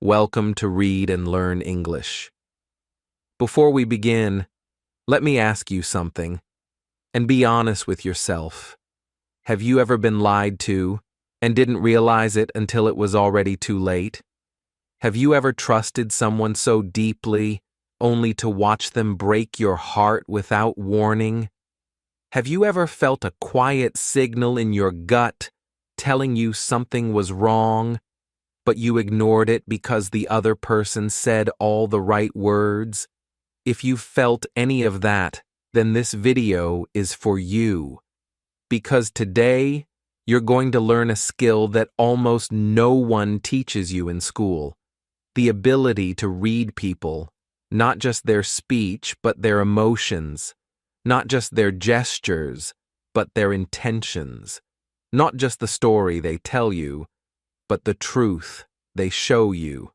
Welcome to Read and Learn English. Before we begin, let me ask you something, and be honest with yourself. Have you ever been lied to and didn't realize it until it was already too late? Have you ever trusted someone so deeply only to watch them break your heart without warning? Have you ever felt a quiet signal in your gut telling you something was wrong, but you ignored it because the other person said all the right words? If you felt any of that, then this video is for you. Because today, you're going to learn a skill that almost no one teaches you in school. The ability to read people, not just their speech, but their emotions. Not just their gestures, but their intentions. Not just the story they tell you, but the truth they show you.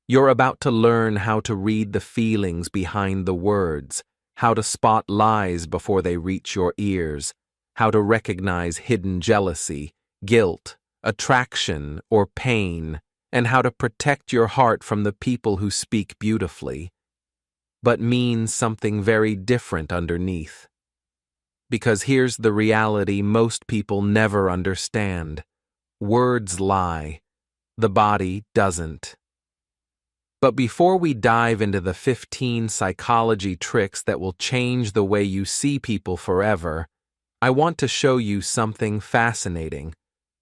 You're about to learn how to read the feelings behind the words, how to spot lies before they reach your ears, how to recognize hidden jealousy, guilt, attraction, or pain, and how to protect your heart from the people who speak beautifully, but mean something very different underneath. Because here's the reality most people never understand. Words lie. The body doesn't. But before we dive into the 15 psychology tricks that will change the way you see people forever, I want to show you something fascinating,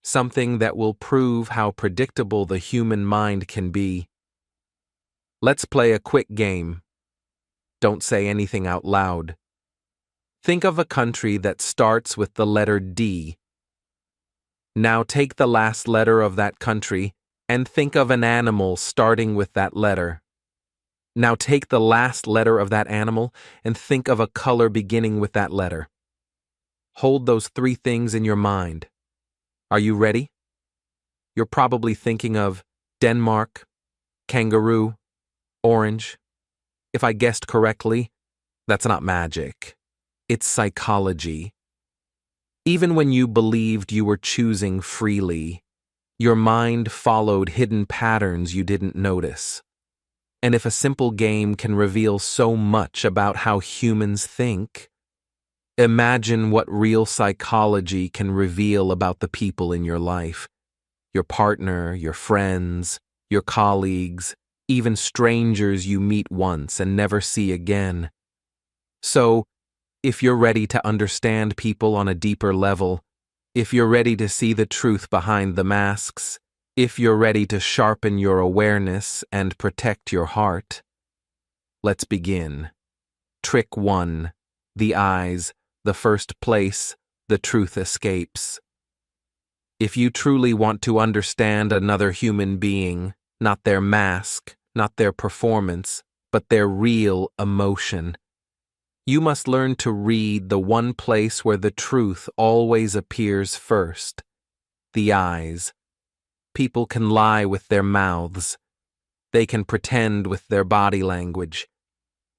something that will prove how predictable the human mind can be. Let's play a quick game. Don't say anything out loud. Think of a country that starts with the letter D. Now take the last letter of that country and think of an animal starting with that letter. Now take the last letter of that animal and think of a color beginning with that letter. Hold those three things in your mind. Are you ready? You're probably thinking of Denmark, kangaroo, orange. If I guessed correctly, that's not magic. It's psychology. Even when you believed you were choosing freely, your mind followed hidden patterns you didn't notice. And if a simple game can reveal so much about how humans think, imagine what real psychology can reveal about the people in your life. Your partner, your friends, your colleagues, even strangers you meet once and never see again. So, if you're ready to understand people on a deeper level, if you're ready to see the truth behind the masks, if you're ready to sharpen your awareness and protect your heart, let's begin. Trick 1. The eyes, the first place the truth escapes. If you truly want to understand another human being, not their mask, not their performance, but their real emotion, you must learn to read the one place where the truth always appears first: the eyes. People can lie with their mouths. They can pretend with their body language.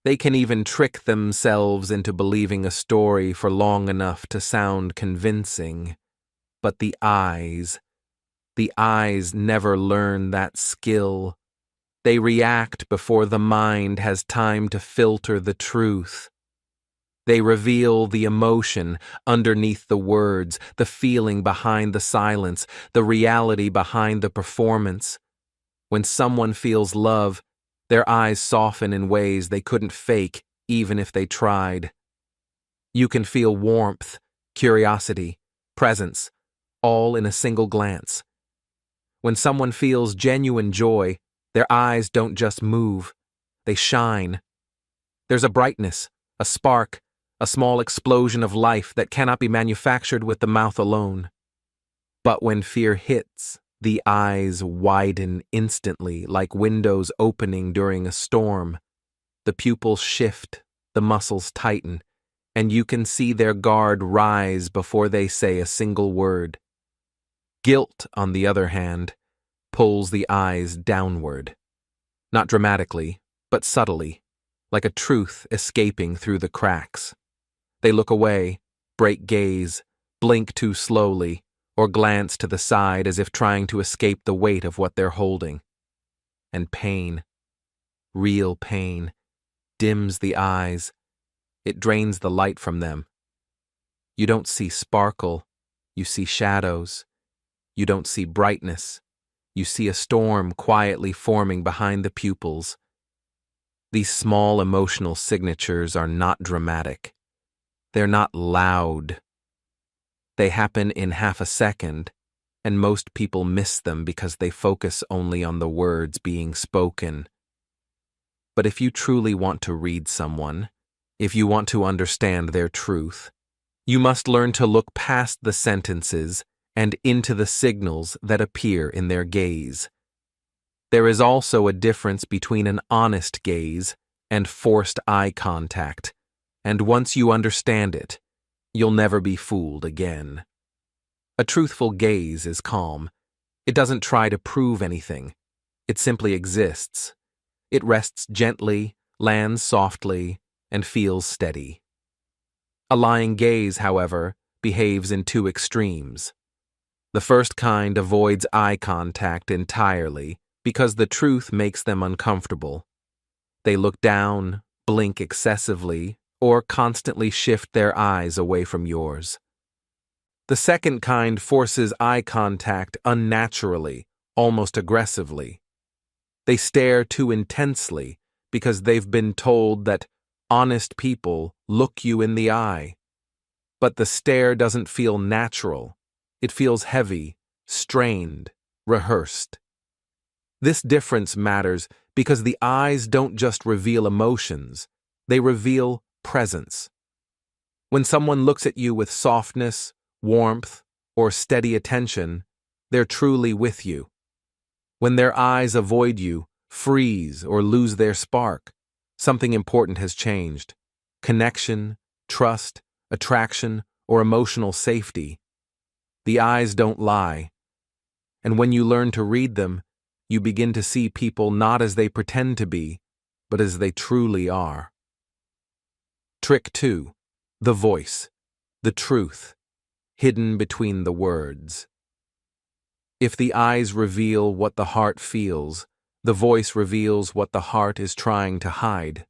They can even trick themselves into believing a story for long enough to sound convincing. But the eyes never learn that skill. They react before the mind has time to filter the truth. They reveal the emotion underneath the words, the feeling behind the silence, the reality behind the performance. When someone feels love, their eyes soften in ways they couldn't fake even if they tried. You can feel warmth, curiosity, presence, all in a single glance. When someone feels genuine joy, their eyes don't just move, they shine. There's a brightness, a spark, a small explosion of life that cannot be manufactured with the mouth alone. But when fear hits, the eyes widen instantly, like windows opening during a storm. The pupils shift, the muscles tighten, and you can see their guard rise before they say a single word. Guilt, on the other hand, pulls the eyes downward. Not dramatically, but subtly, like a truth escaping through the cracks. They look away, break gaze, blink too slowly, or glance to the side as if trying to escape the weight of what they're holding. and pain. Real pain dims the eyes. It drains the light from them. You don't see sparkle. You see shadows. You don't see brightness. You see a storm quietly forming behind the pupils. These small emotional signatures are not dramatic. They're not loud. They happen in half a second, and most people miss them because they focus only on the words being spoken. But if you truly want to read someone, if you want to understand their truth, you must learn to look past the sentences and into the signals that appear in their gaze. There is also a difference between an honest gaze and forced eye contact, and once you understand it, you'll never be fooled again. A truthful gaze is calm. It doesn't try to prove anything. It simply exists. It rests gently, lands softly, and feels steady. A lying gaze, however, behaves in two extremes. The first kind avoids eye contact entirely because the truth makes them uncomfortable. They look down, blink excessively, or constantly shift their eyes away from yours. The second kind forces eye contact unnaturally, almost aggressively. They stare too intensely because they've been told that honest people look you in the eye. But the stare doesn't feel natural. It feels heavy, strained, rehearsed. This difference matters because the eyes don't just reveal emotions, they reveal presence. When someone looks at you with softness, warmth, or steady attention, they're truly with you. When their eyes avoid you, freeze, or lose their spark, something important has changed. Connection, trust, attraction, or emotional safety. The eyes don't lie. And when you learn to read them, you begin to see people not as they pretend to be, but as they truly are. Trick 2. The voice. The truth. Hidden between the words. If the eyes reveal what the heart feels, the voice reveals what the heart is trying to hide.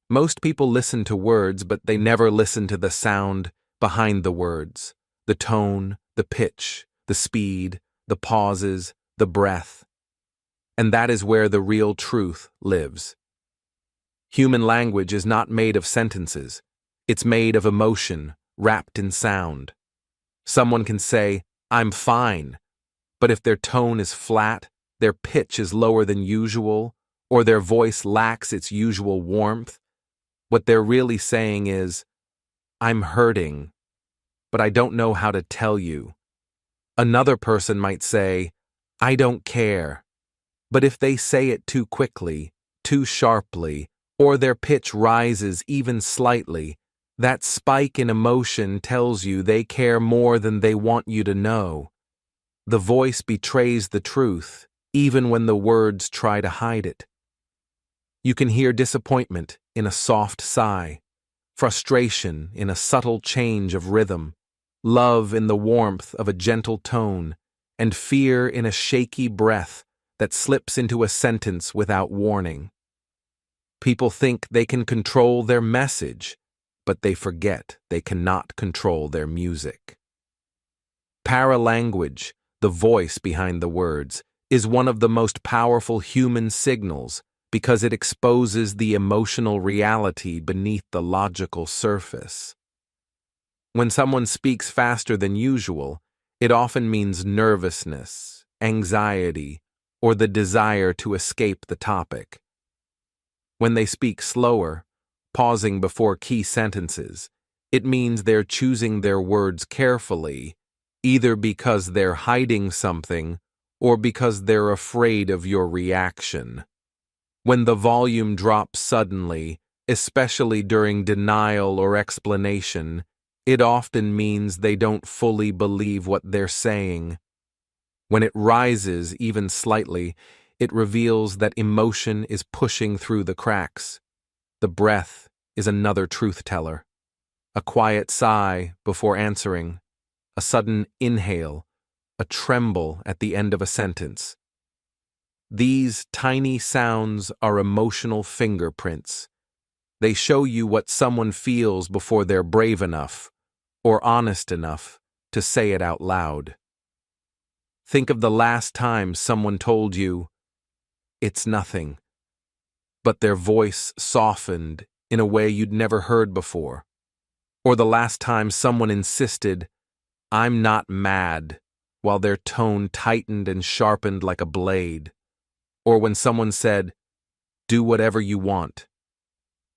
Most people listen to words, but they never listen to the sound behind the words, the tone, the pitch, the speed, the pauses, the breath. And that is where the real truth lives. Human language is not made of sentences. It's made of emotion, wrapped in sound. Someone can say, "I'm fine," but if their tone is flat, their pitch is lower than usual, or their voice lacks its usual warmth, what they're really saying is, "I'm hurting, but I don't know how to tell you." Another person might say, "I don't care," but if they say it too quickly, too sharply, or their pitch rises even slightly, that spike in emotion tells you they care more than they want you to know. The voice betrays the truth, even when the words try to hide it. You can hear disappointment in a soft sigh, frustration in a subtle change of rhythm, love in the warmth of a gentle tone, and fear in a shaky breath that slips into a sentence without warning. People think they can control their message, but they forget they cannot control their music. Paralanguage, the voice behind the words, is one of the most powerful human signals because it exposes the emotional reality beneath the logical surface. When someone speaks faster than usual, it often means nervousness, anxiety, or the desire to escape the topic. When they speak slower, pausing before key sentences, it means they're choosing their words carefully, either because they're hiding something or because they're afraid of your reaction. When the volume drops suddenly, especially during denial or explanation, it often means they don't fully believe what they're saying. When it rises even slightly, it reveals that emotion is pushing through the cracks. The breath is another truth teller. A quiet sigh before answering, a sudden inhale, a tremble at the end of a sentence. These tiny sounds are emotional fingerprints. They show you what someone feels before they're brave enough or honest enough to say it out loud. Think of the last time someone told you, "It's nothing," but their voice softened in a way you'd never heard before. Or the last time someone insisted, "I'm not mad," while their tone tightened and sharpened like a blade. Or when someone said, "Do whatever you want,"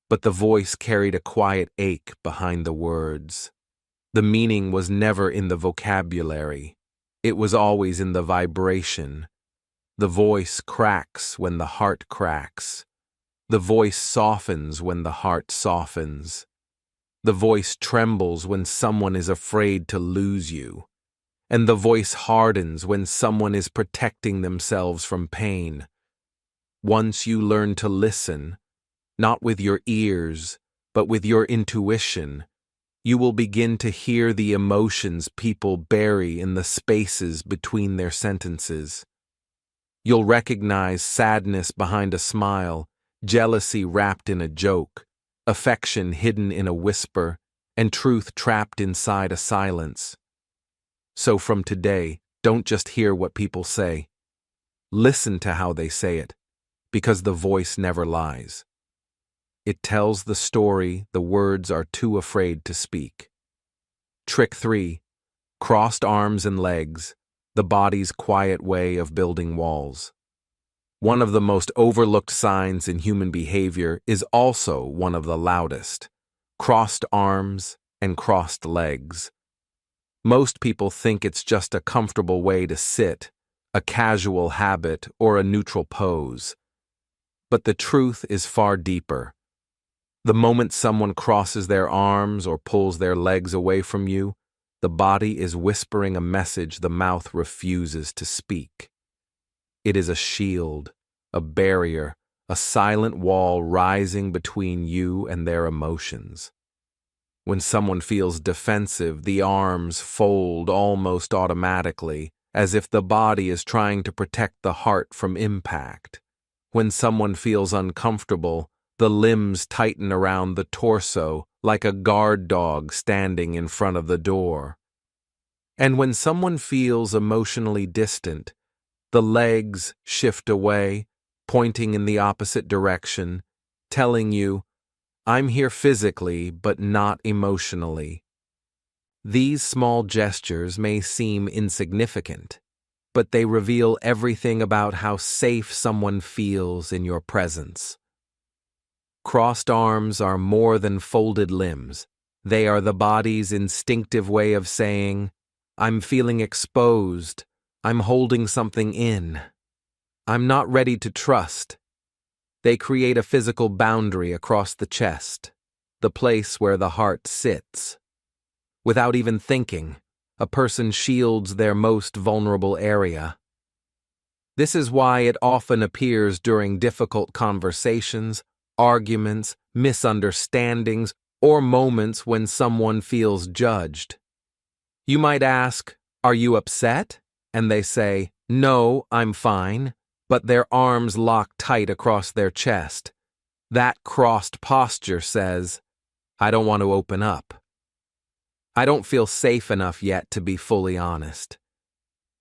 but the voice carried a quiet ache behind the words. The meaning was never in the vocabulary. It was always in the vibration. The voice cracks when the heart cracks. The voice softens when the heart softens. The voice trembles when someone is afraid to lose you. And the voice hardens when someone is protecting themselves from pain. Once you learn to listen, not with your ears, but with your intuition, you will begin to hear the emotions people bury in the spaces between their sentences. You'll recognize sadness behind a smile, jealousy wrapped in a joke, affection hidden in a whisper, and truth trapped inside a silence. So from today, don't just hear what people say. Listen to how they say it, because the voice never lies. It tells the story the words are too afraid to speak. Trick 3. Crossed arms and legs, the body's quiet way of building walls. One of the most overlooked signs in human behavior is also one of the loudest: crossed arms and crossed legs. Most people think it's just a comfortable way to sit, a casual habit, or a neutral pose. But the truth is far deeper. The moment someone crosses their arms or pulls their legs away from you, the body is whispering a message the mouth refuses to speak. It is a shield, a barrier, a silent wall rising between you and their emotions. When someone feels defensive, the arms fold almost automatically, as if the body is trying to protect the heart from impact. When someone feels uncomfortable, the limbs tighten around the torso like a guard dog standing in front of the door. And when someone feels emotionally distant, the legs shift away, pointing in the opposite direction, telling you, "I'm here physically, but not emotionally." These small gestures may seem insignificant, but they reveal everything about how safe someone feels in your presence. Crossed arms are more than folded limbs. They are the body's instinctive way of saying, "I'm feeling exposed. I'm holding something in. I'm not ready to trust." They create a physical boundary across the chest, the place where the heart sits. Without even thinking, a person shields their most vulnerable area. This is why it often appears during difficult conversations, arguments, misunderstandings, or moments when someone feels judged. You might ask, "Are you upset?" And they say, "No, I'm fine," but their arms lock tight across their chest. That crossed posture says, "I don't want to open up. I don't feel safe enough yet to be fully honest."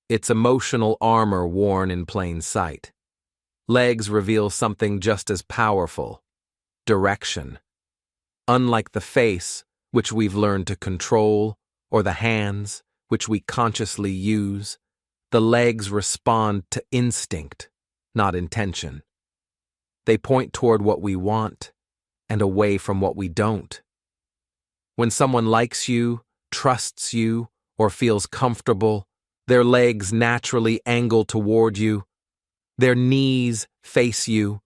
It's emotional armor worn in plain sight. Legs reveal something just as powerful: direction. Unlike the face, which we've learned to control, or the hands, which we consciously use, the legs respond to instinct, not intention. They point toward what we want and away from what we don't. When someone likes you, trusts you, or feels comfortable, their legs naturally angle toward you. Their knees face you.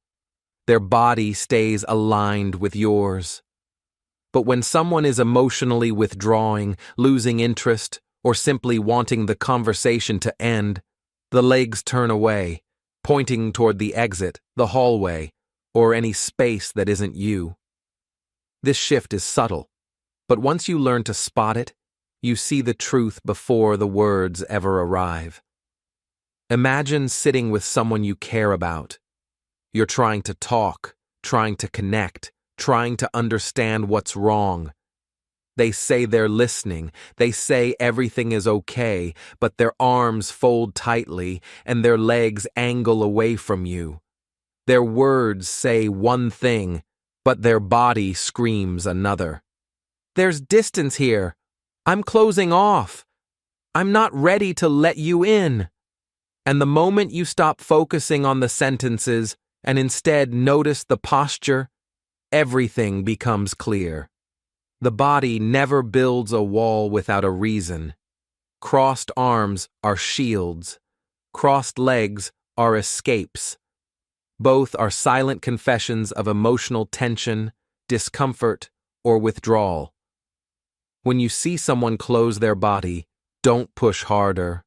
Their body stays aligned with yours. But when someone is emotionally withdrawing, losing interest, or simply wanting the conversation to end, the legs turn away, pointing toward the exit, the hallway, or any space that isn't you. This shift is subtle, but once you learn to spot it, you see the truth before the words ever arrive. Imagine sitting with someone you care about. You're trying to talk, trying to connect, trying to understand what's wrong. They say they're listening. They say everything is okay, but their arms fold tightly and their legs angle away from you. Their words say one thing, but their body screams another. There's distance here. I'm closing off. I'm not ready to let you in. And the moment you stop focusing on the sentences and instead notice the posture, everything becomes clear. The body never builds a wall without a reason. Crossed arms are shields. Crossed legs are escapes. Both are silent confessions of emotional tension, discomfort, or withdrawal. When you see someone close their body, don't push harder.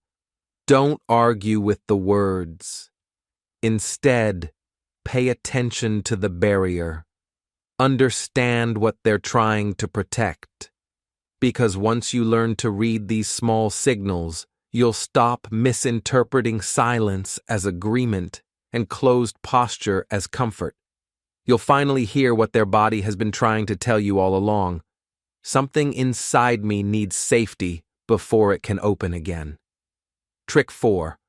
Don't argue with the words. Instead, pay attention to the barrier. Understand what they're trying to protect. Because once you learn to read these small signals, you'll stop misinterpreting silence as agreement and closed posture as comfort. You'll finally hear what their body has been trying to tell you all along. Something inside me needs safety before it can open again. Trick 4.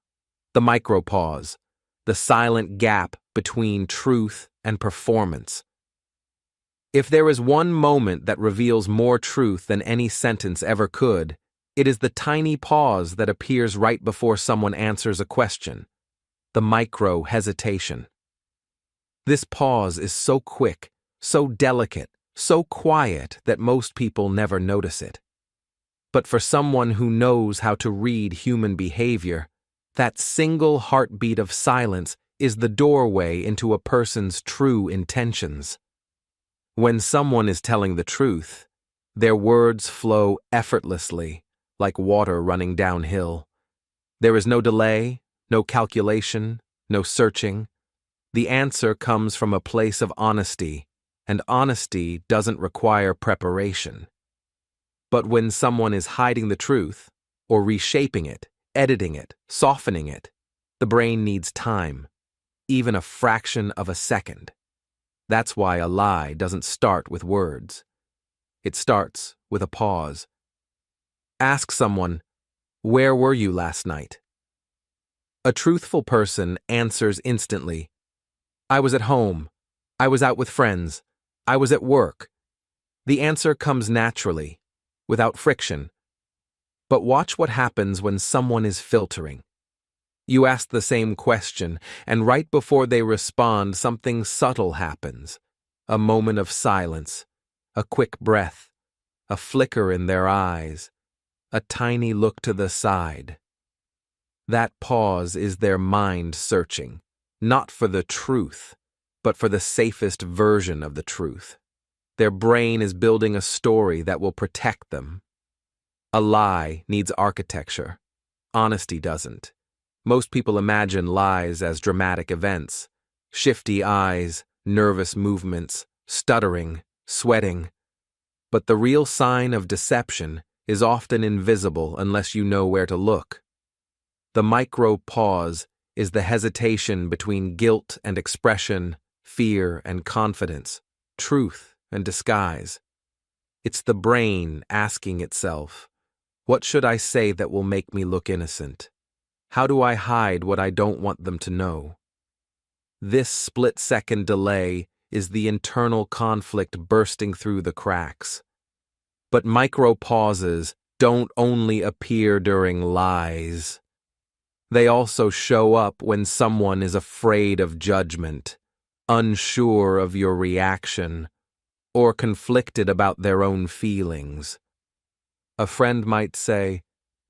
The micropause, the silent gap between truth and performance. If there is one moment that reveals more truth than any sentence ever could, it is the tiny pause that appears right before someone answers a question, the micro-hesitation. This pause is so quick, so delicate, so quiet that most people never notice it. But for someone who knows how to read human behavior, that single heartbeat of silence is the doorway into a person's true intentions. When someone is telling the truth, their words flow effortlessly, like water running downhill. There is no delay, no calculation, no searching. The answer comes from a place of honesty, and honesty doesn't require preparation. But when someone is hiding the truth, or reshaping it, editing it, softening it, the brain needs time, even a fraction of a second. That's why a lie doesn't start with words. It starts with a pause. Ask someone, "Where were you last night?" A truthful person answers instantly, "I was at home. I was out with friends. I was at work." The answer comes naturally, without friction. But watch what happens when someone is filtering. You ask the same question, and right before they respond, something subtle happens. A moment of silence, a quick breath, a flicker in their eyes, a tiny look to the side. That pause is their mind searching, not for the truth, but for the safest version of the truth. Their brain is building a story that will protect them. A lie needs architecture. Honesty doesn't. Most people imagine lies as dramatic events, shifty eyes, nervous movements, stuttering, sweating. But the real sign of deception is often invisible unless you know where to look. The micro pause is the hesitation between guilt and expression, fear and confidence, truth and disguise. It's the brain asking itself, what should I say that will make me look innocent? How do I hide what I don't want them to know? This split-second delay is the internal conflict bursting through the cracks. But micro-pauses don't only appear during lies. They also show up when someone is afraid of judgment, unsure of your reaction, or conflicted about their own feelings. A friend might say,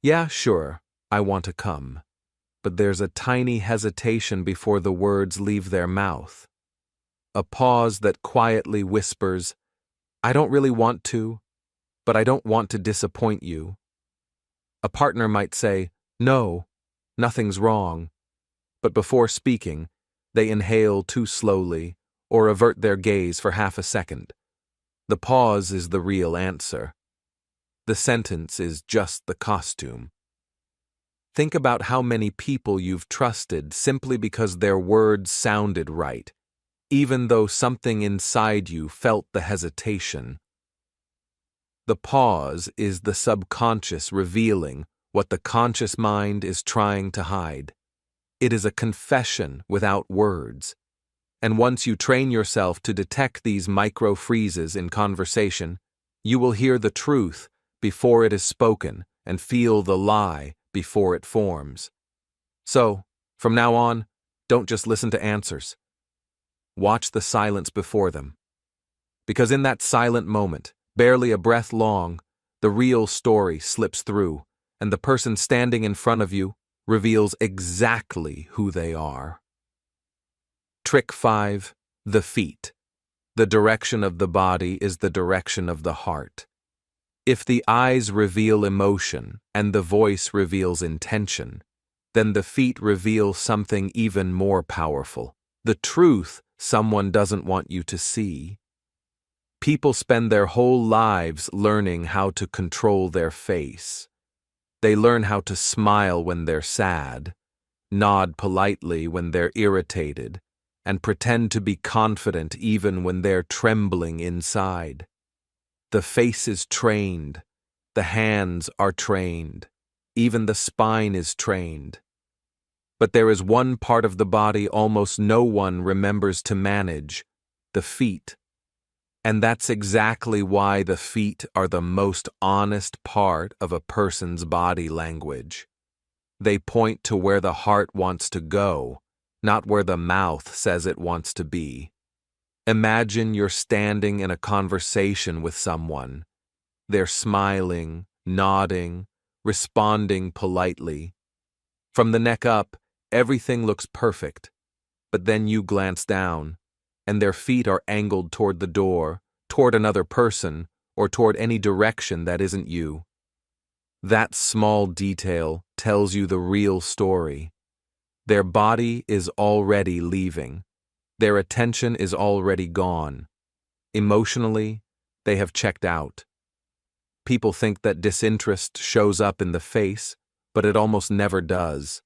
"Yeah, sure, I want to come." But there's a tiny hesitation before the words leave their mouth. A pause that quietly whispers, "I don't really want to, but I don't want to disappoint you." A partner might say, "No, nothing's wrong," but before speaking, they inhale too slowly or avert their gaze for half a second. The pause is the real answer. The sentence is just the costume. Think about how many people you've trusted simply because their words sounded right, even though something inside you felt the hesitation. The pause is the subconscious revealing what the conscious mind is trying to hide. It is a confession without words. And once you train yourself to detect these micro-freezes in conversation, you will hear the truth before it is spoken and feel the lie before it forms. So, from now on, don't just listen to answers. Watch the silence before them. Because in that silent moment, barely a breath long, the real story slips through, and the person standing in front of you reveals exactly who they are. Trick 5. The feet. The direction of the body is the direction of the heart. If the eyes reveal emotion and the voice reveals intention, then the feet reveal something even more powerful, the truth someone doesn't want you to see. People spend their whole lives learning how to control their face. They learn how to smile when they're sad, nod politely when they're irritated, and pretend to be confident even when they're trembling inside. The face is trained, the hands are trained, even the spine is trained. But there is one part of the body almost no one remembers to manage, the feet. And that's exactly why the feet are the most honest part of a person's body language. They point to where the heart wants to go, not where the mouth says it wants to be. Imagine you're standing in a conversation with someone. They're smiling, nodding, responding politely. From the neck up, everything looks perfect. But then you glance down, and their feet are angled toward the door, toward another person, or toward any direction that isn't you. That small detail tells you the real story. Their body is already leaving. Their attention is already gone. Emotionally, they have checked out. People think that disinterest shows up in the face, but it almost never does.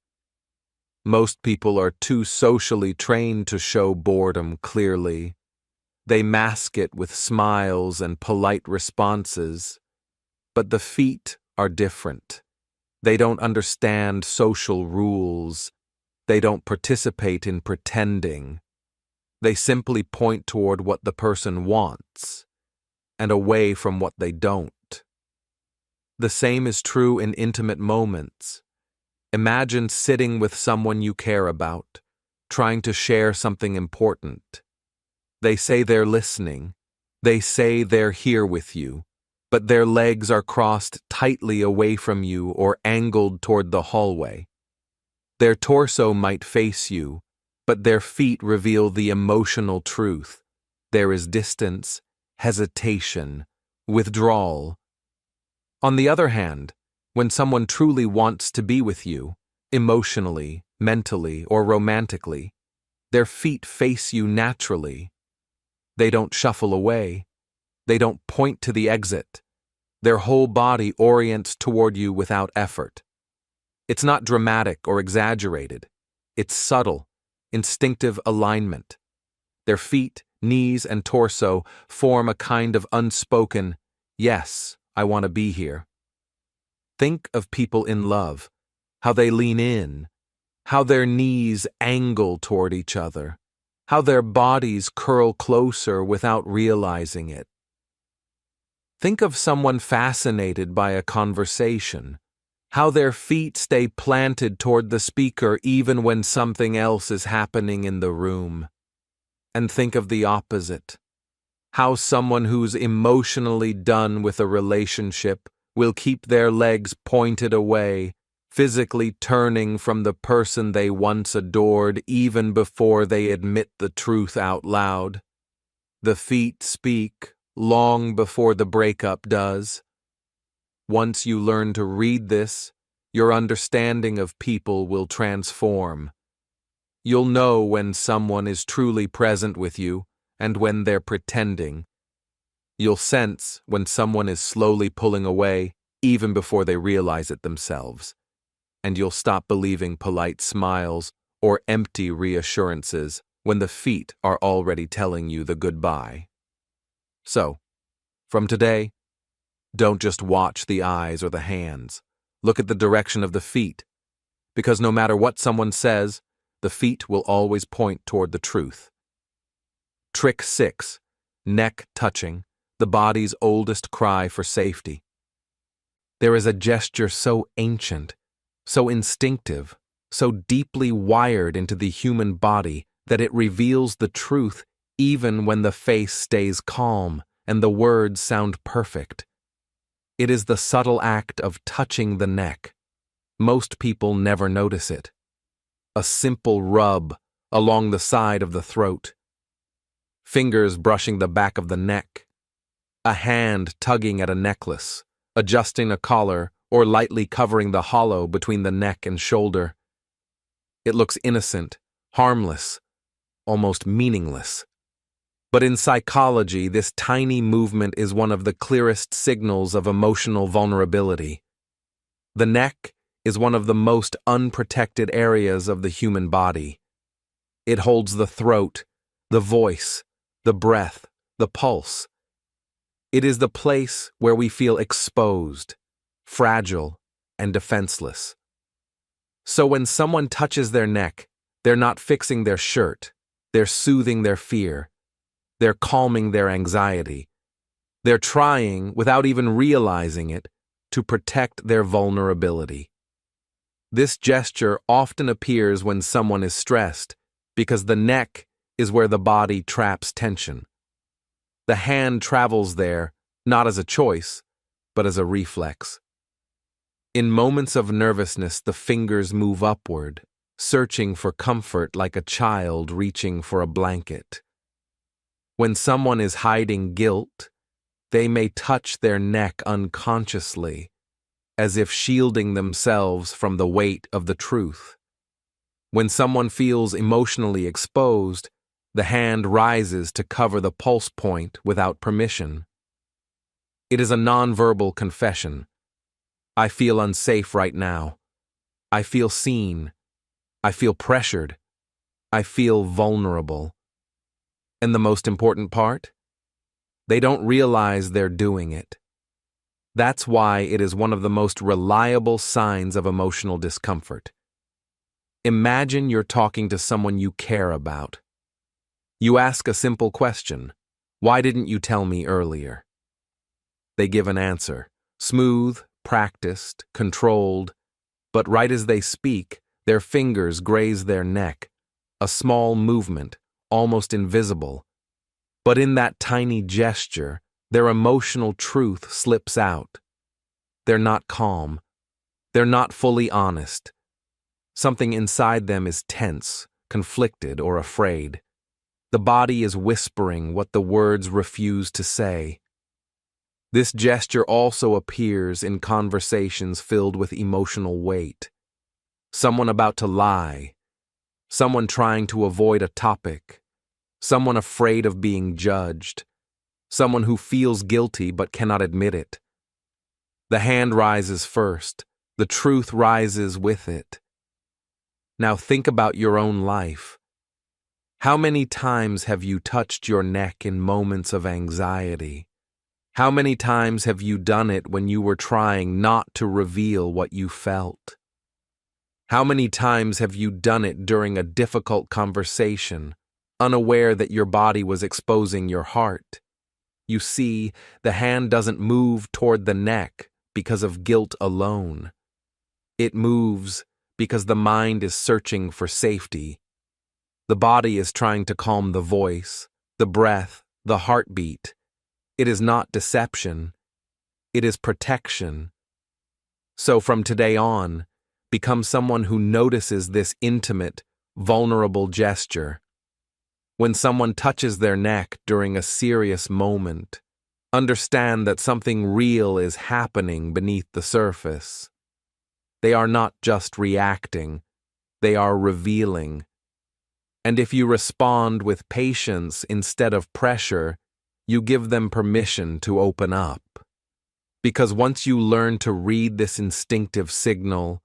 Most people are too socially trained to show boredom clearly. They mask it with smiles and polite responses. But the feet are different. They don't understand social rules. They don't participate in pretending. They simply point toward what the person wants, and away from what they don't. The same is true in intimate moments. Imagine sitting with someone you care about, trying to share something important. They say they're listening. They say they're here with you, but their legs are crossed tightly away from you or angled toward the hallway. Their torso might face you, but their feet reveal the emotional truth. There is distance, hesitation, withdrawal. On the other hand, when someone truly wants to be with you, emotionally, mentally, or romantically, their feet face you naturally. They don't shuffle away. They don't point to the exit. Their whole body orients toward you without effort. It's not dramatic or exaggerated. It's subtle, instinctive alignment. Their feet, knees, and torso form a kind of unspoken, "Yes, I want to be here." Think of people in love, how they lean in, how their knees angle toward each other, how their bodies curl closer without realizing it. Think of someone fascinated by a conversation, how their feet stay planted toward the speaker even when something else is happening in the room. And think of the opposite, how someone who's emotionally done with a relationship will keep their legs pointed away, physically turning from the person they once adored even before they admit the truth out loud. The feet speak long before the breakup does. Once you learn to read this, your understanding of people will transform. You'll know when someone is truly present with you and when they're pretending. You'll sense when someone is slowly pulling away even before they realize it themselves. and you'll stop believing polite smiles or empty reassurances when the feet are already telling you the goodbye. So, from today, don't just watch the eyes or the hands. Look at the direction of the feet, because no matter what someone says, the feet will always point toward the truth. Trick 6. Neck touching, the body's oldest cry for safety. There is a gesture so ancient, so instinctive, so deeply wired into the human body that it reveals the truth even when the face stays calm and the words sound perfect. It is the subtle act of touching the neck. Most people never notice it. A simple rub along the side of the throat. Fingers brushing the back of the neck. A hand tugging at a necklace, adjusting a collar, or lightly covering the hollow between the neck and shoulder. It looks innocent, harmless, almost meaningless. But in psychology, this tiny movement is one of the clearest signals of emotional vulnerability. The neck is one of the most unprotected areas of the human body. It holds the throat, the voice, the breath, the pulse. It is the place where we feel exposed, fragile, and defenseless. So when someone touches their neck, they're not fixing their shirt, they're soothing their fear, they're calming their anxiety. They're trying, without even realizing it, to protect their vulnerability. This gesture often appears when someone is stressed, because the neck is where the body traps tension. The hand travels there, not as a choice, but as a reflex. In moments of nervousness, the fingers move upward, searching for comfort like a child reaching for a blanket. When someone is hiding guilt, they may touch their neck unconsciously, as if shielding themselves from the weight of the truth. When someone feels emotionally exposed, the hand rises to cover the pulse point without permission. It is a nonverbal confession. I feel unsafe right now. I feel seen. I feel pressured. I feel vulnerable. And the most important part? They don't realize they're doing it. That's why it is one of the most reliable signs of emotional discomfort. Imagine you're talking to someone you care about. You ask a simple question: "Why didn't you tell me earlier?" They give an answer, smooth, practiced, controlled, but right as they speak, their fingers graze their neck, a small movement, almost invisible. But in that tiny gesture, their emotional truth slips out. They're not calm. They're not fully honest. Something inside them is tense, conflicted, or afraid. The body is whispering what the words refuse to say. This gesture also appears in conversations filled with emotional weight. Someone about to lie. Someone trying to avoid a topic. Someone afraid of being judged. Someone who feels guilty but cannot admit it. The hand rises first. The truth rises with it. Now think about your own life. How many times have you touched your neck in moments of anxiety? How many times have you done it when you were trying not to reveal what you felt? How many times have you done it during a difficult conversation, unaware that your body was exposing your heart? You see, the hand doesn't move toward the neck because of guilt alone. It moves because the mind is searching for safety. The body is trying to calm the voice, the breath, the heartbeat. It is not deception. It is protection. So from today on, become someone who notices this intimate, vulnerable gesture. When someone touches their neck during a serious moment, understand that something real is happening beneath the surface. They are not just reacting, they are revealing. And if you respond with patience instead of pressure, you give them permission to open up. Because once you learn to read this instinctive signal,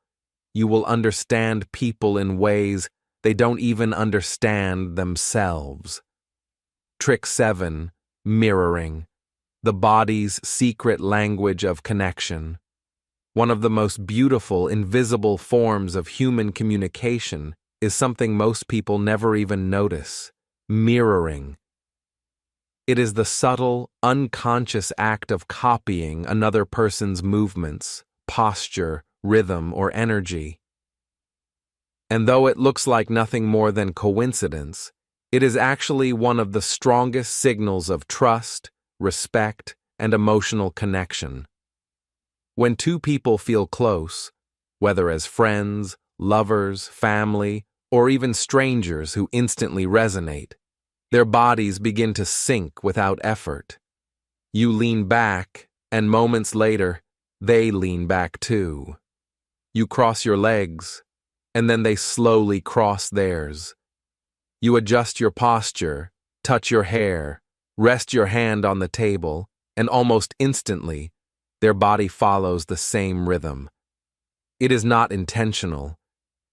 You will understand people in ways they don't even understand themselves. Trick 7. Mirroring. The body's secret language of connection. One of the most beautiful, invisible forms of human communication is something most people never even notice: mirroring. It is the subtle, unconscious act of copying another person's movements, posture, rhythm, or energy. And though it looks like nothing more than coincidence, it is actually one of the strongest signals of trust, respect, and emotional connection. When two people feel close, whether as friends, lovers, family, or even strangers who instantly resonate, their bodies begin to sync without effort. You lean back, and moments later, they lean back too. You cross your legs, and then they slowly cross theirs. You adjust your posture, touch your hair, rest your hand on the table, and almost instantly, their body follows the same rhythm. It is not intentional.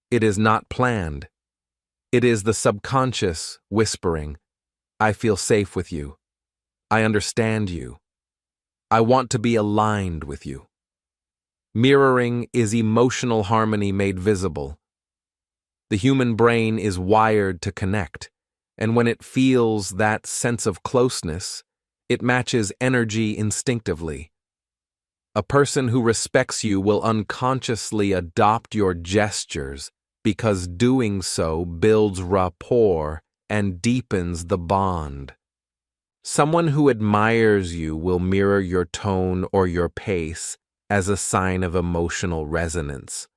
It is not planned. It is the subconscious whispering, "I feel safe with you. I understand you. I want to be aligned with you." Mirroring is emotional harmony made visible. The human brain is wired to connect, and when it feels that sense of closeness, it matches energy instinctively. A person who respects you will unconsciously adopt your gestures because doing so builds rapport and deepens the bond. Someone who admires you will mirror your tone or your pace as a sign of emotional resonance.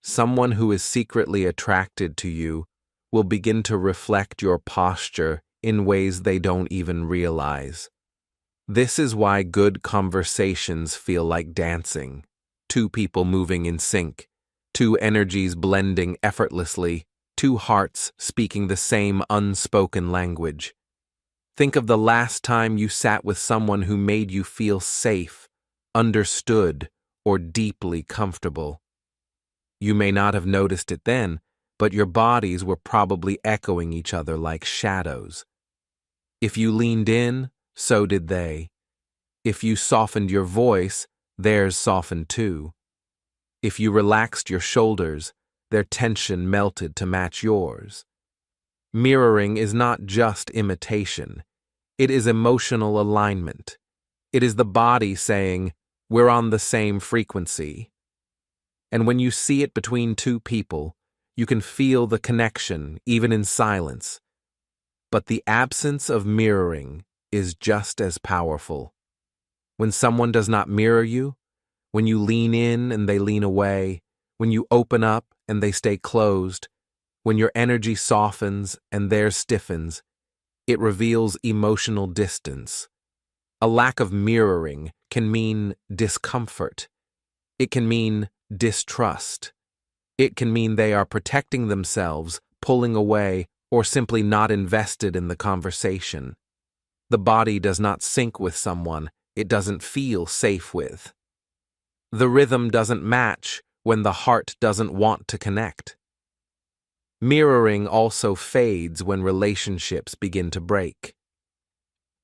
Someone who is secretly attracted to you will begin to reflect your posture in ways they don't even realize. This is why good conversations feel like dancing, two people moving in sync, two energies blending effortlessly, two hearts speaking the same unspoken language. Think of the last time you sat with someone who made you feel safe, understood, or deeply comfortable. You may not have noticed it then, but your bodies were probably echoing each other like shadows. If you leaned in, so did they. If you softened your voice, theirs softened too. If you relaxed your shoulders, their tension melted to match yours. Mirroring is not just imitation. It is emotional alignment. It is the body saying, "We're on the same frequency." And when you see it between two people, you can feel the connection, even in silence. But the absence of mirroring is just as powerful. When someone does not mirror you, when you lean in and they lean away, when you open up and they stay closed, when your energy softens and theirs stiffens, it reveals emotional distance. A lack of mirroring can mean discomfort. It can mean distrust. It can mean they are protecting themselves, pulling away, or simply not invested in the conversation. The body does not sync with someone it doesn't feel safe with. The rhythm doesn't match when the heart doesn't want to connect. Mirroring also fades when relationships begin to break.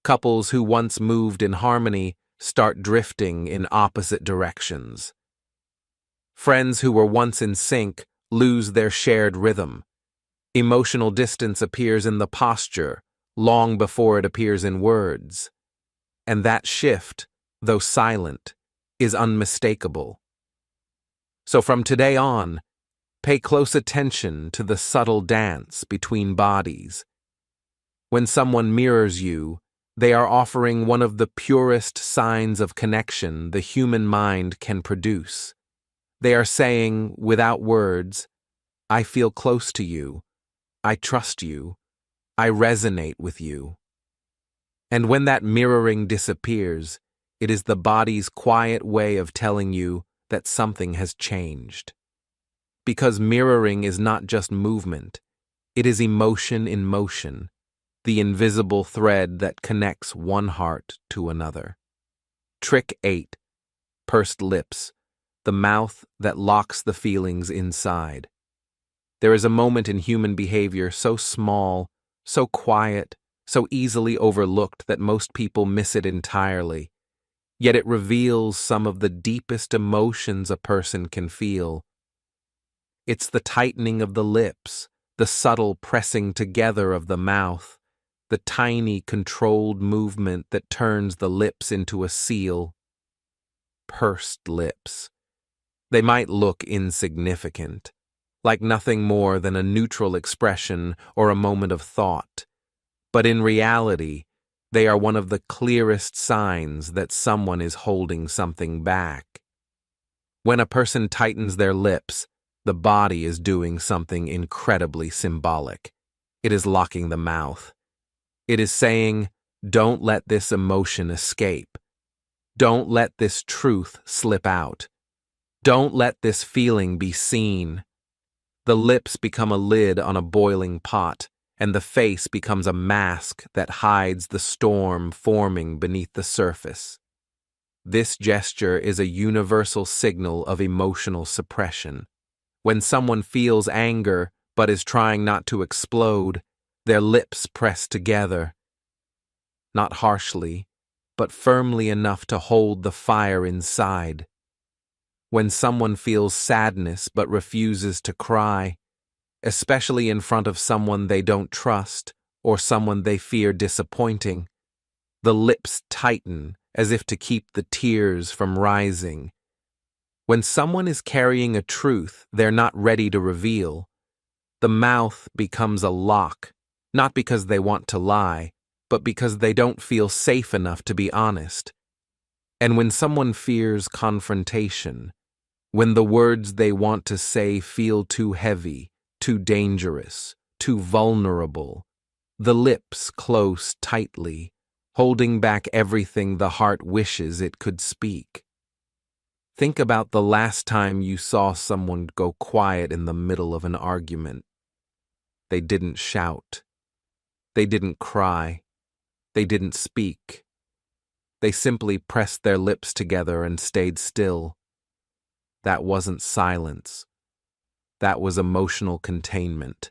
Couples who once moved in harmony start drifting in opposite directions. Friends who were once in sync lose their shared rhythm. Emotional distance appears in the posture long before it appears in words. And that shift, though silent, is unmistakable. So from today on, pay close attention to the subtle dance between bodies. When someone mirrors you, they are offering one of the purest signs of connection the human mind can produce. They are saying, without words, "I feel close to you. I trust you. I resonate with you." And when that mirroring disappears, it is the body's quiet way of telling you that something has changed. Because mirroring is not just movement, it is emotion in motion, the invisible thread that connects one heart to another. Trick 8. Pursed lips. the mouth that locks the feelings inside. There is a moment in human behavior so small, so quiet, so easily overlooked that most people miss it entirely. Yet it reveals some of the deepest emotions a person can feel. It's the tightening of the lips, the subtle pressing together of the mouth, the tiny controlled movement that turns the lips into a seal. Pursed lips. They might look insignificant, like nothing more than a neutral expression or a moment of thought, but in reality, they are one of the clearest signs that someone is holding something back. When a person tightens their lips, the body is doing something incredibly symbolic. It is locking the mouth. It is saying, don't let this emotion escape. Don't let this truth slip out. Don't let this feeling be seen. The lips become a lid on a boiling pot, and the face becomes a mask that hides the storm forming beneath the surface. This gesture is a universal signal of emotional suppression. When someone feels anger but is trying not to explode, their lips press together. Not harshly, but firmly enough to hold the fire inside. When someone feels sadness but refuses to cry, especially in front of someone they don't trust or someone they fear disappointing, the lips tighten as if to keep the tears from rising. When someone is carrying a truth they're not ready to reveal, the mouth becomes a lock, not because they want to lie, but because they don't feel safe enough to be honest. And when someone fears confrontation, when the words they want to say feel too heavy, too dangerous, too vulnerable, the lips close tightly, holding back everything the heart wishes it could speak. Think about the last time you saw someone go quiet in the middle of an argument. They didn't shout. They didn't cry. They didn't speak. They simply pressed their lips together and stayed still. That wasn't silence. That was emotional containment.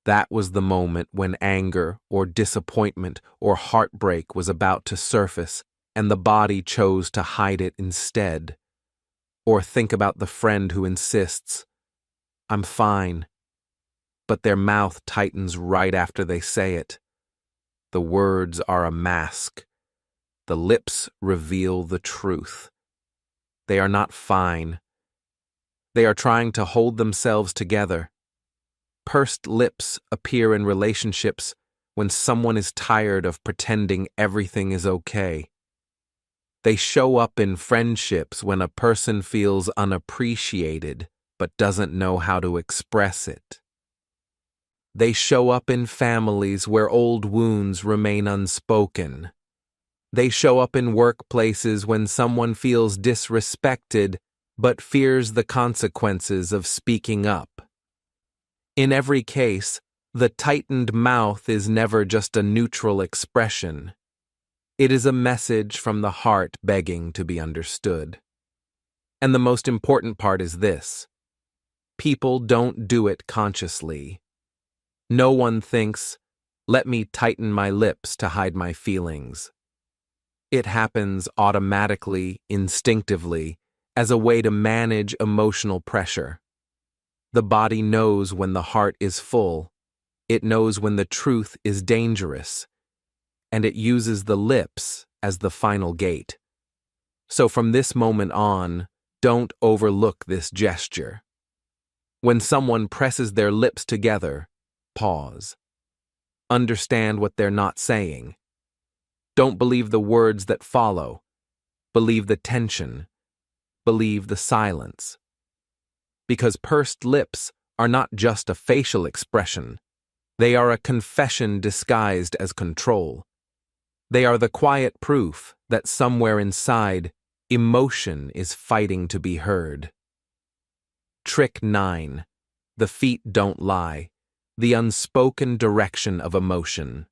That was the moment when anger or disappointment or heartbreak was about to surface and the body chose to hide it instead. Or think about the friend who insists, "I'm fine," but their mouth tightens right after they say it. The words are a mask. The lips reveal the truth. They are not fine. They are trying to hold themselves together. Pursed lips appear in relationships when someone is tired of pretending everything is okay. They show up in friendships when a person feels unappreciated but doesn't know how to express it. They show up in families where old wounds remain unspoken. They show up in workplaces when someone feels disrespected but fears the consequences of speaking up. In every case, the tightened mouth is never just a neutral expression. It is a message from the heart begging to be understood. And the most important part is this: people don't do it consciously. No one thinks, "Let me tighten my lips to hide my feelings." It happens automatically, instinctively, as a way to manage emotional pressure. The body knows when the heart is full. It knows when the truth is dangerous. And it uses the lips as the final gate. So from this moment on, don't overlook this gesture. When someone presses their lips together, pause. Understand what they're not saying. Don't believe the words that follow. Believe the tension. Believe the silence. Because pursed lips are not just a facial expression. They are a confession disguised as control. They are the quiet proof that somewhere inside, emotion is fighting to be heard. Trick 9. The feet don't lie. The unspoken direction of emotion.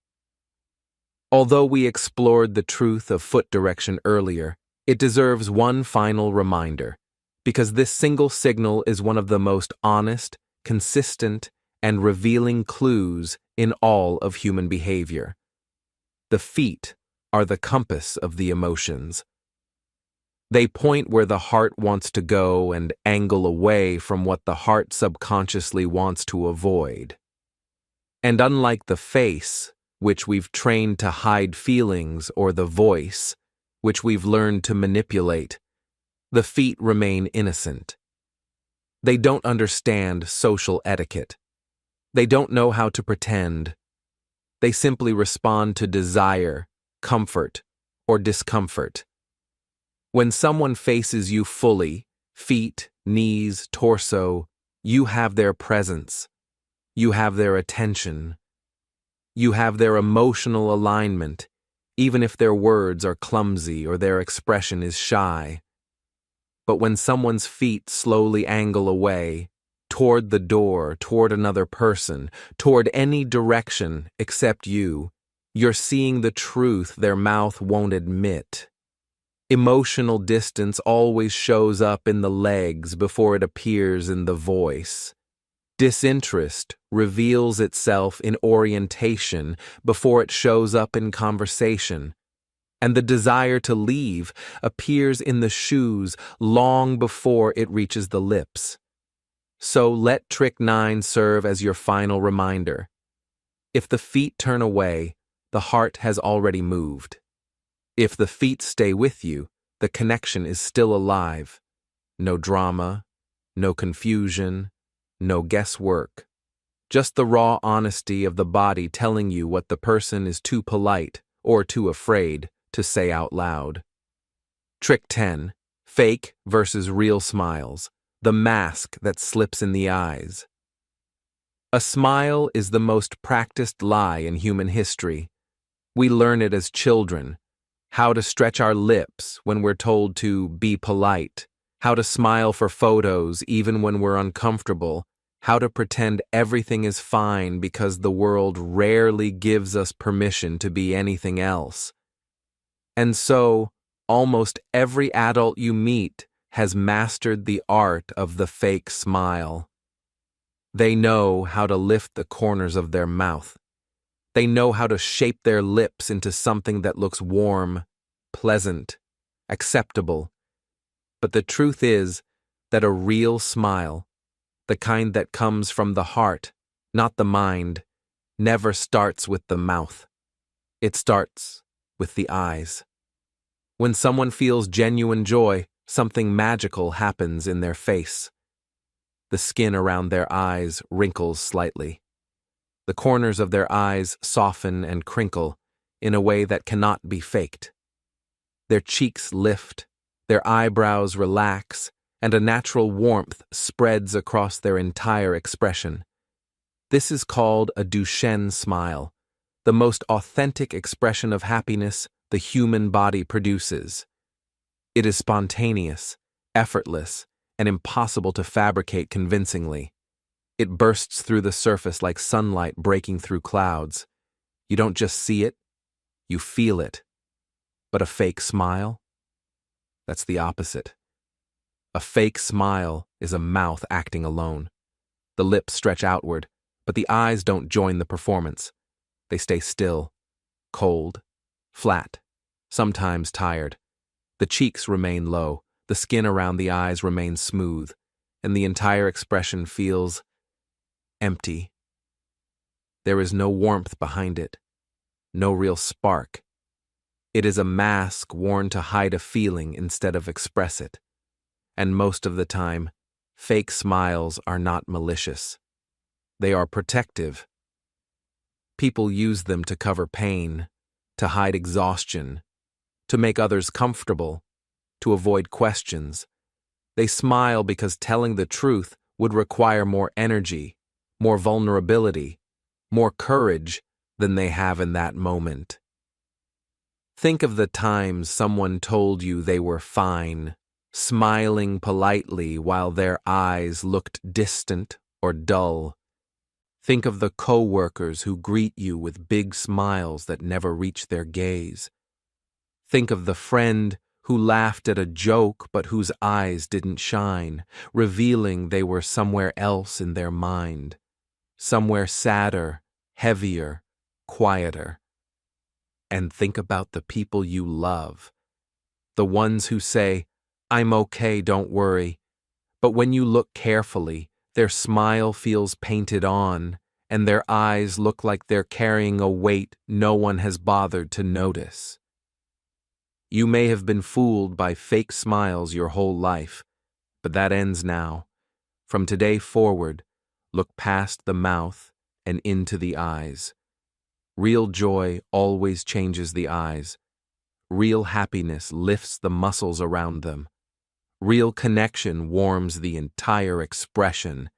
Although we explored the truth of foot direction earlier, it deserves one final reminder. because this single signal is one of the most honest, consistent, and revealing clues in all of human behavior. The feet are the compass of the emotions. They point where the heart wants to go and angle away from what the heart subconsciously wants to avoid. And unlike the face, which we've trained to hide feelings, or the voice, which we've learned to manipulate, the feet remain innocent. They don't understand social etiquette. They don't know how to pretend. They simply respond to desire, comfort, or discomfort. When someone faces you fully, feet, knees, torso, you have their presence. You have their attention. You have their emotional alignment, even if their words are clumsy or their expression is shy. But when someone's feet slowly angle away, toward the door, toward another person, toward any direction except you, you're seeing the truth their mouth won't admit. Emotional distance always shows up in the legs before it appears in the voice. Disinterest reveals itself in orientation before it shows up in conversation. And the desire to leave appears in the shoes long before it reaches the lips. So let Trick 9 serve as your final reminder. If the feet turn away, the heart has already moved. If the feet stay with you, the connection is still alive. No drama, no confusion, no guesswork. Just the raw honesty of the body telling you what the person is too polite or too afraid to say out loud. Trick 10. Fake versus real smiles. The mask that slips in the eyes. A smile is the most practiced lie in human history. We learn it as children. How to stretch our lips when we're told to be polite. How to smile for photos even when we're uncomfortable. How to pretend everything is fine because the world rarely gives us permission to be anything else. And so, almost every adult you meet has mastered the art of the fake smile. They know how to lift the corners of their mouth. They know how to shape their lips into something that looks warm, pleasant, acceptable. But the truth is that a real smile, the kind that comes from the heart, not the mind, never starts with the mouth. It starts with the eyes. When someone feels genuine joy, something magical happens in their face. The skin around their eyes wrinkles slightly. The corners of their eyes soften and crinkle in a way that cannot be faked. Their cheeks lift, their eyebrows relax, and a natural warmth spreads across their entire expression. This is called a Duchenne smile, the most authentic expression of happiness the human body produces. It is spontaneous, effortless, and impossible to fabricate convincingly. It bursts through the surface like sunlight breaking through clouds. You don't just see it, you feel it. But a fake smile? That's the opposite. A fake smile is a mouth acting alone. The lips stretch outward, but the eyes don't join the performance. They stay still, cold, flat, sometimes tired. The cheeks remain low, the skin around the eyes remains smooth, and the entire expression feels empty. There is no warmth behind it, no real spark. It is a mask worn to hide a feeling instead of express it. And most of the time, fake smiles are not malicious. They are protective. People use them to cover pain, to hide exhaustion, to make others comfortable, to avoid questions. They smile because telling the truth would require more energy, more vulnerability, more courage than they have in that moment. Think of the times someone told you they were fine, smiling politely while their eyes looked distant or dull. Think of the co-workers who greet you with big smiles that never reach their gaze. Think of the friend who laughed at a joke but whose eyes didn't shine, revealing they were somewhere else in their mind, somewhere sadder, heavier, quieter. And think about the people you love, the ones who say, "I'm okay, don't worry," but when you look carefully, their smile feels painted on, and their eyes look like they're carrying a weight no one has bothered to notice. You may have been fooled by fake smiles your whole life, but that ends now. From today forward, look past the mouth and into the eyes. Real joy always changes the eyes. Real happiness lifts the muscles around them. Real connection warms the entire expression.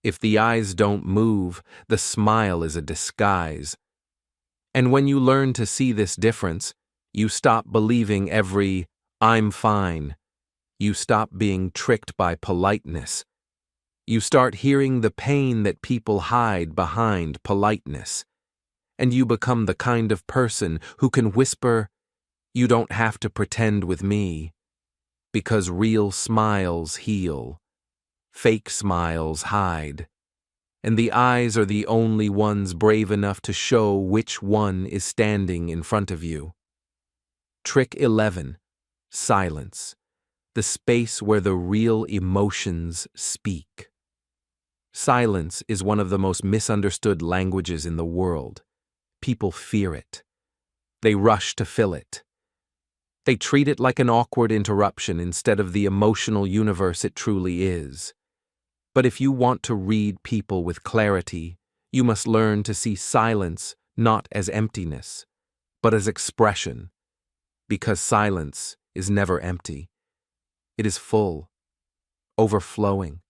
If the eyes don't move, the smile is a disguise. And when you learn to see this difference, you stop believing every "I'm fine." You stop being tricked by politeness. You start hearing the pain that people hide behind politeness. And you become the kind of person who can whisper, "You don't have to pretend with me." Because real smiles heal. Fake smiles hide. And the eyes are the only ones brave enough to show which one is standing in front of you. Trick 11. Silence. The space where the real emotions speak. Silence is one of the most misunderstood languages in the world. People fear it. They rush to fill it. They treat it like an awkward interruption instead of the emotional universe it truly is. But if you want to read people with clarity, you must learn to see silence not as emptiness, but as expression. Because silence is never empty. It is full, overflowing,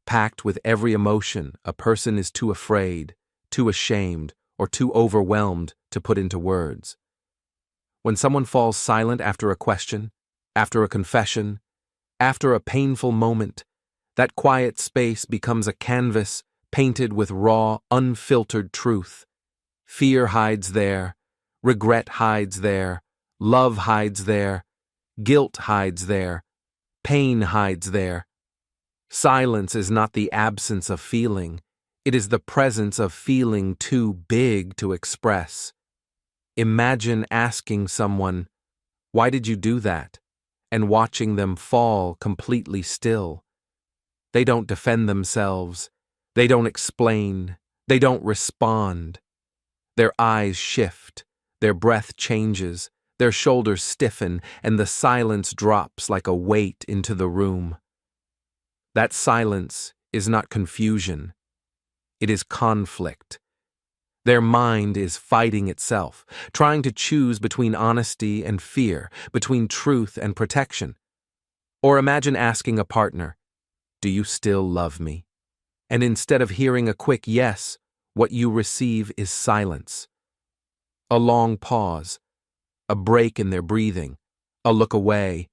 packed with every emotion a person is too afraid, too ashamed, or too overwhelmed to put into words. When someone falls silent after a question, after a confession, after a painful moment, that quiet space becomes a canvas painted with raw, unfiltered truth. Fear hides there, regret hides there, love hides there, guilt hides there, pain hides there. Silence is not the absence of feeling, it is the presence of feeling too big to express. Imagine asking someone, "Why did you do that?" and watching them fall completely still. They don't defend themselves, they don't explain, they don't respond. Their eyes shift, their breath changes, their shoulders stiffen, and the silence drops like a weight into the room. That silence is not confusion, it is conflict. Their mind is fighting itself, trying to choose between honesty and fear, between truth and protection. Or imagine asking a partner, "Do you still love me?" And instead of hearing a quick yes, what you receive is silence. A long pause, a break in their breathing, a look away,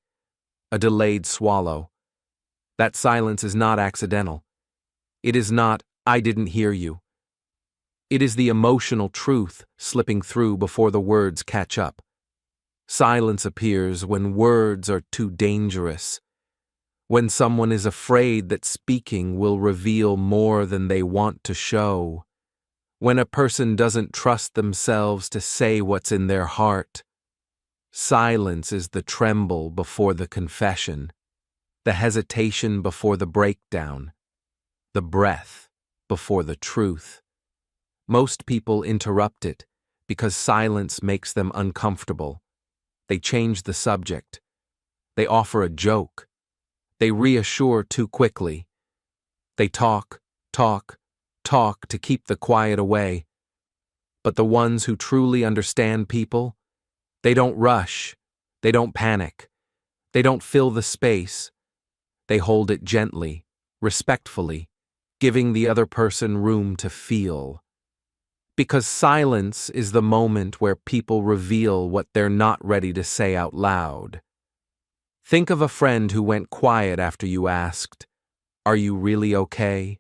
a delayed swallow. That silence is not accidental. It is not, "I didn't hear you." It is the emotional truth slipping through before the words catch up. Silence appears when words are too dangerous, when someone is afraid that speaking will reveal more than they want to show, when a person doesn't trust themselves to say what's in their heart. Silence is the tremble before the confession, the hesitation before the breakdown, the breath before the truth. Most people interrupt it because silence makes them uncomfortable. They change the subject. They offer a joke. They reassure too quickly. They talk to keep the quiet away. But the ones who truly understand people, they don't rush. They don't panic. They don't fill the space. They hold it gently, respectfully, giving the other person room to feel. Because silence is the moment where people reveal what they're not ready to say out loud. Think of a friend who went quiet after you asked, "Are you really okay?"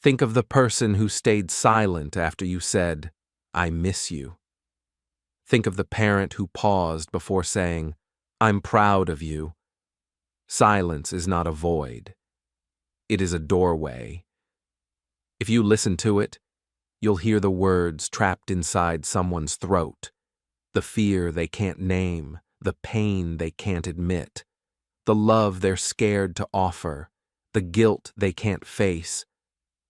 Think of the person who stayed silent after you said, "I miss you." Think of the parent who paused before saying, I'm proud of you. Silence is not a void. It is a doorway. If you listen to it, you'll hear the words trapped inside someone's throat, the fear they can't name, the pain they can't admit, the love they're scared to offer, the guilt they can't face.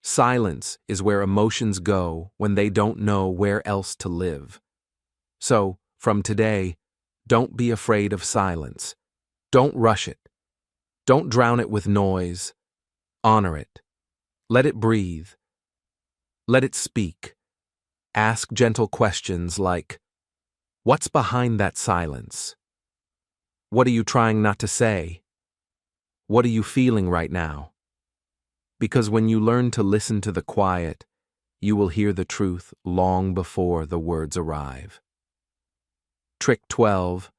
Silence is where emotions go when they don't know where else to live. So, from today, don't be afraid of silence. Don't rush it. Don't drown it with noise. Honor it. Let it breathe. Let it speak. Ask gentle questions like, what's behind that silence? What are you trying not to say? What are you feeling right now? Because when you learn to listen to the quiet, you will hear the truth long before the words arrive. Trick 12.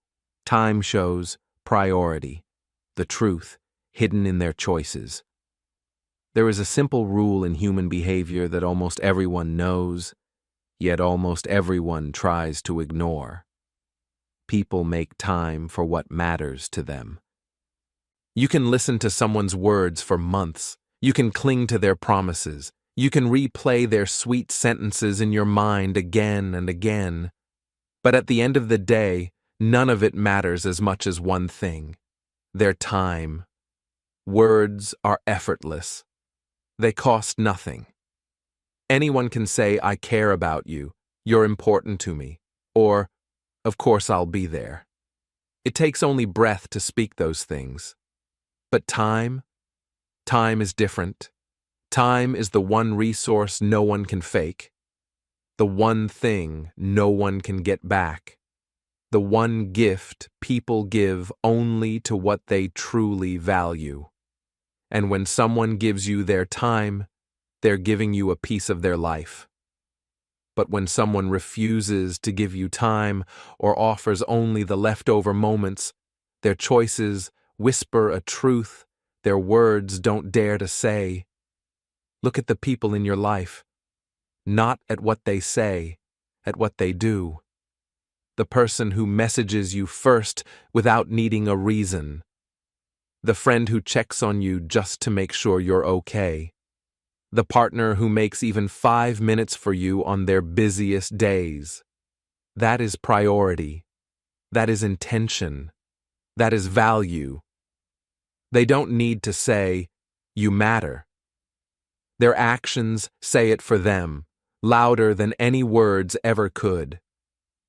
Time shows priority, the truth hidden in their choices. There is a simple rule in human behavior that almost everyone knows, yet almost everyone tries to ignore. People make time for what matters to them. You can listen to someone's words for months. You can cling to their promises. You can replay their sweet sentences in your mind again and again. But at the end of the day, none of it matters as much as one thing: their time. Words are effortless. They cost nothing. Anyone can say, I care about you, you're important to me, or, of course I'll be there. It takes only breath to speak those things. But time? Time is different. Time is the one resource no one can fake. The one thing no one can get back. The one gift people give only to what they truly value. And when someone gives you their time, they're giving you a piece of their life. But when someone refuses to give you time or offers only the leftover moments, their choices whisper a truth their words don't dare to say. Look at the people in your life, not at what they say, at what they do. The person who messages you first without needing a reason. The friend who checks on you just to make sure you're okay. The partner who makes even 5 minutes for you on their busiest days. That is priority. That is intention. That is value. They don't need to say, you matter. Their actions say it for them, louder than any words ever could.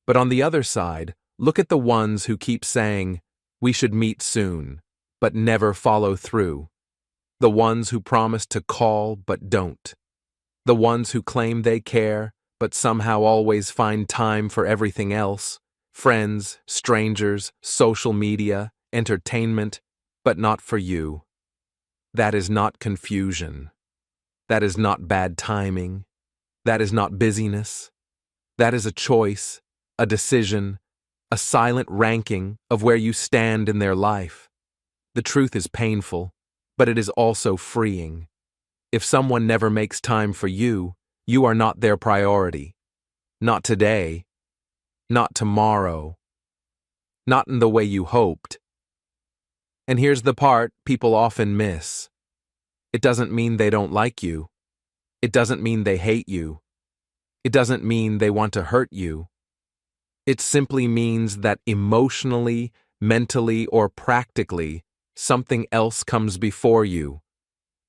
But on the other side, look at the ones who keep saying, we should meet soon, but never follow through. The ones who promise to call but don't. The ones who claim they care but somehow always find time for everything else. Friends, strangers, social media, entertainment, but not for you. That is not confusion. That is not bad timing. That is not busyness. That is a choice, a decision, a silent ranking of where you stand in their life. The truth is painful, but it is also freeing. If someone never makes time for you, you are not their priority. Not today. Not tomorrow. Not in the way you hoped. And here's the part people often miss. It doesn't mean they don't like you. It doesn't mean they hate you. It doesn't mean they want to hurt you. It simply means that emotionally, mentally, or practically, something else comes before you.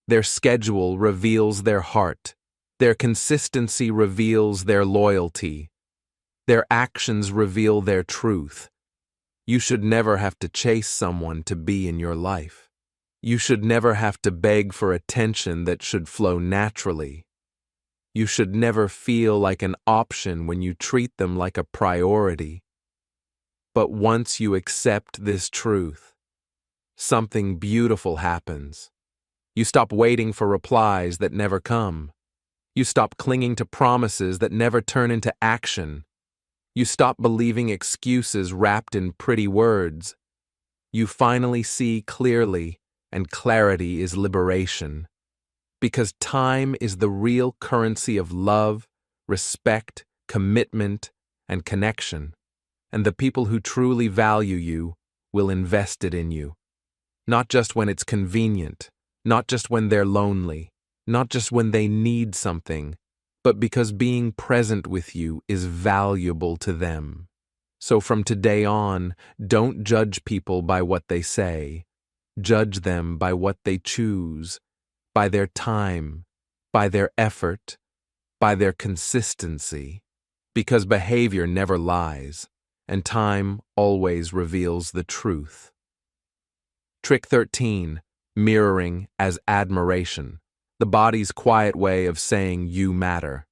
Their schedule reveals their heart. Their consistency reveals their loyalty. Their actions reveal their truth. You should never have to chase someone to be in your life. You should never have to beg for attention that should flow naturally. You should never feel like an option when you treat them like a priority. But once you accept this truth, something beautiful happens. You stop waiting for replies that never come. You stop clinging to promises that never turn into action. You stop believing excuses wrapped in pretty words. You finally see clearly, and clarity is liberation. Because time is the real currency of love, respect, commitment, and connection. And the people who truly value you will invest it in you. Not just when it's convenient, not just when they're lonely, not just when they need something, but because being present with you is valuable to them. So from today on, don't judge people by what they say. Judge them by what they choose, by their time, by their effort, by their consistency, because behavior never lies, and time always reveals the truth. Trick 13, mirroring as admiration, the body's quiet way of saying you matter.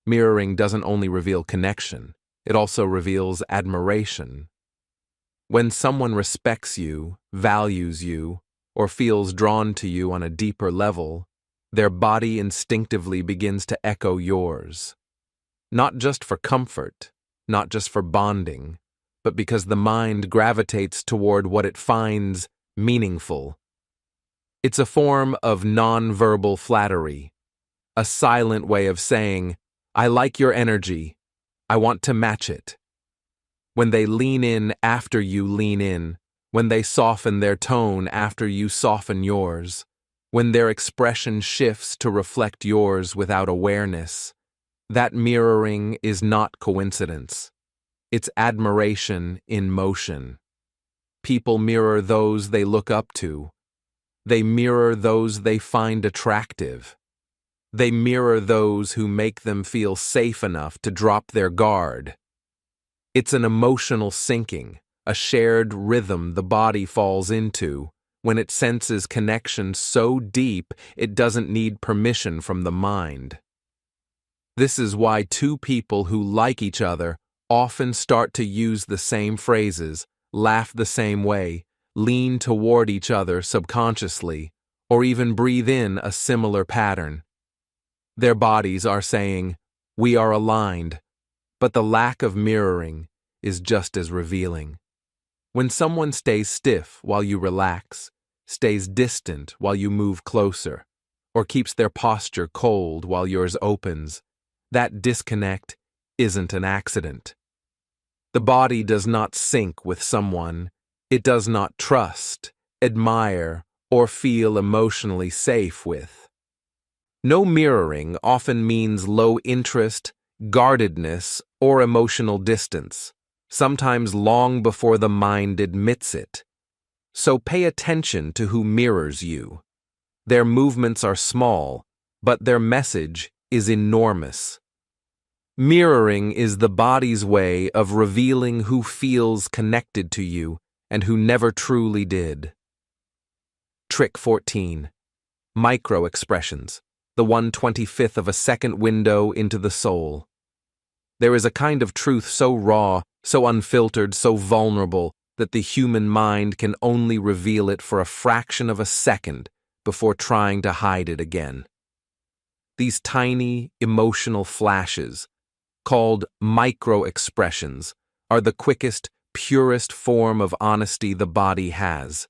Mirroring doesn't only reveal connection, it also reveals admiration. When someone respects you, values you, or feels drawn to you on a deeper level, their body instinctively begins to echo yours. Not just for comfort, not just for bonding, but because the mind gravitates toward what it finds meaningful. It's a form of non-verbal flattery, a silent way of saying, I like your energy, I want to match it. When they lean in after you lean in, when they soften their tone after you soften yours, when their expression shifts to reflect yours without awareness, that mirroring is not coincidence. It's admiration in motion. People mirror those they look up to. They mirror those they find attractive. They mirror those who make them feel safe enough to drop their guard. It's an emotional syncing, a shared rhythm the body falls into when it senses connection so deep it doesn't need permission from the mind. This is why two people who like each other often start to use the same phrases, laugh the same way, lean toward each other subconsciously, or even breathe in a similar pattern. Their bodies are saying, we are aligned, but the lack of mirroring is just as revealing. When someone stays stiff while you relax, stays distant while you move closer, or keeps their posture cold while yours opens, that disconnect isn't an accident. The body does not sync with someone it does not trust, admire, or feel emotionally safe with. No mirroring often means low interest, guardedness, or emotional distance, sometimes long before the mind admits it. So pay attention to who mirrors you. Their movements are small, but their message is enormous. Mirroring is the body's way of revealing who feels connected to you and who never truly did. Trick 14. Micro-expressions, the 1/25th of a second window into the soul. There is a kind of truth so raw, so unfiltered, so vulnerable, that the human mind can only reveal it for a fraction of a second before trying to hide it again. These tiny, emotional flashes, called micro-expressions, are the quickest, purest form of honesty the body has.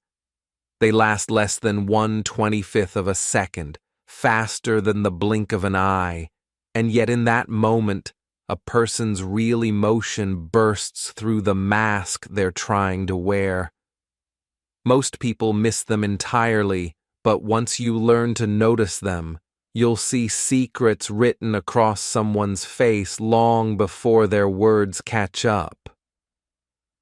They last less than 1/25th of a second, faster than the blink of an eye, and yet in that moment, a person's real emotion bursts through the mask they're trying to wear. Most people miss them entirely, but once you learn to notice them, you'll see secrets written across someone's face long before their words catch up.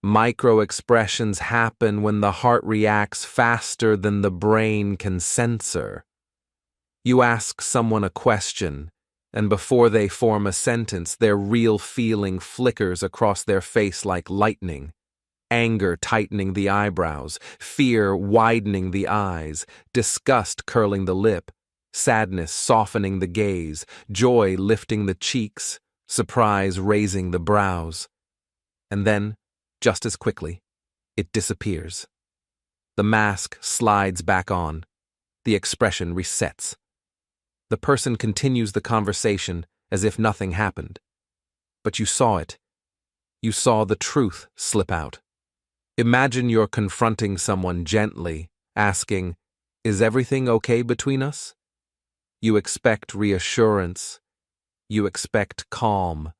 Micro-expressions happen when the heart reacts faster than the brain can censor. You ask someone a question, and before they form a sentence, their real feeling flickers across their face like lightning. Anger tightening the eyebrows, fear widening the eyes, disgust curling the lip, sadness softening the gaze, joy lifting the cheeks, surprise raising the brows. And then, just as quickly, it disappears. The mask slides back on. The expression resets. The person continues the conversation as if nothing happened. But you saw it. You saw the truth slip out. Imagine you're confronting someone gently, asking, "Is everything okay between us?" You expect reassurance. You expect calm.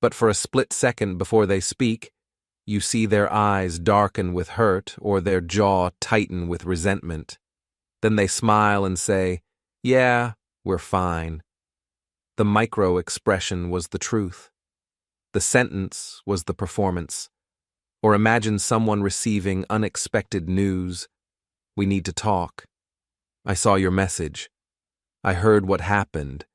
But for a split second before they speak, You see their eyes darken with hurt or their jaw tighten with resentment. Then they smile and say, "Yeah, we're fine." The micro-expression was the truth. The sentence was the performance. Or imagine someone receiving unexpected news. "We need to talk. I saw your message. I heard what happened."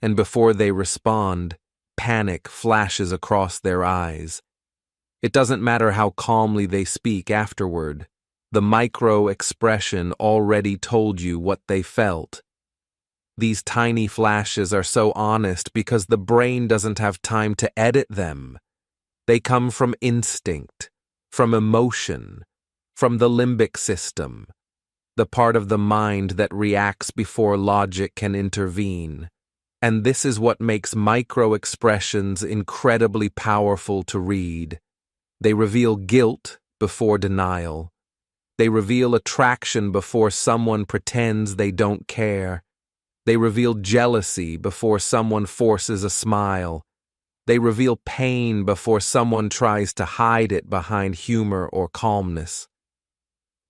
And before they respond, panic flashes across their eyes. It doesn't matter how calmly they speak afterward. The micro-expression already told you what they felt. These tiny flashes are so honest because the brain doesn't have time to edit them. They come from instinct, from emotion, from the limbic system, the part of the mind that reacts before logic can intervene. And this is what makes micro-expressions incredibly powerful to read. They reveal guilt before denial. They reveal attraction before someone pretends they don't care. They reveal jealousy before someone forces a smile. They reveal pain before someone tries to hide it behind humor or calmness.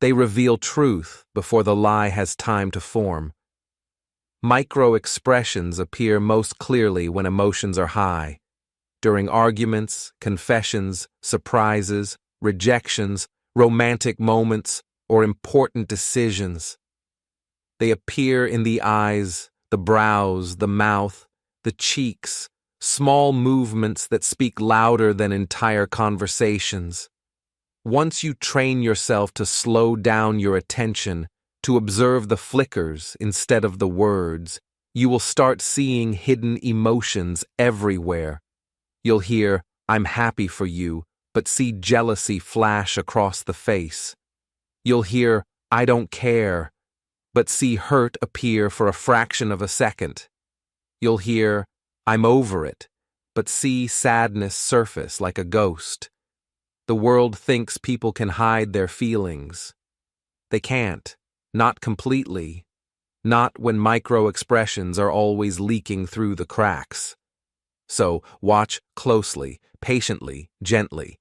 They reveal truth before the lie has time to form. Micro-expressions appear most clearly when emotions are high. During arguments, confessions, surprises, rejections, romantic moments, or important decisions. They appear in the eyes, the brows, the mouth, the cheeks, small movements that speak louder than entire conversations. Once you train yourself to slow down your attention, to observe the flickers instead of the words, you will start seeing hidden emotions everywhere. You'll hear, "I'm happy for you," but see jealousy flash across the face. You'll hear, "I don't care," but see hurt appear for a fraction of a second. You'll hear, "I'm over it," but see sadness surface like a ghost. The world thinks people can hide their feelings. They can't, not completely, not when micro-expressions are always leaking through the cracks. So watch closely, patiently, gently,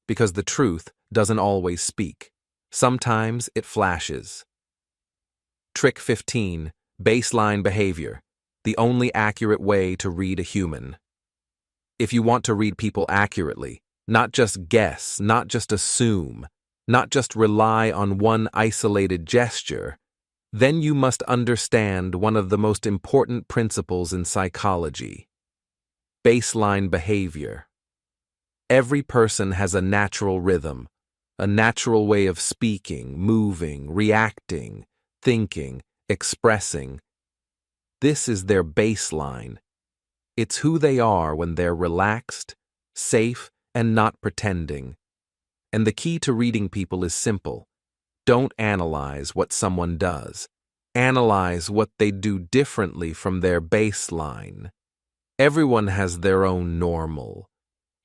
because the truth doesn't always speak. Sometimes it flashes. Trick 15. Baseline behavior. The only accurate way to read a human. If you want to read people accurately, not just guess, not just assume, not just rely on one isolated gesture, then you must understand one of the most important principles in psychology. Baseline behavior. Every person has a natural rhythm, a natural way of speaking, moving, reacting, thinking, expressing. This is their baseline. It's who they are when they're relaxed, safe, and not pretending. And the key to reading people is simple. Don't analyze what someone does. Analyze what they do differently from their baseline. Everyone has their own normal.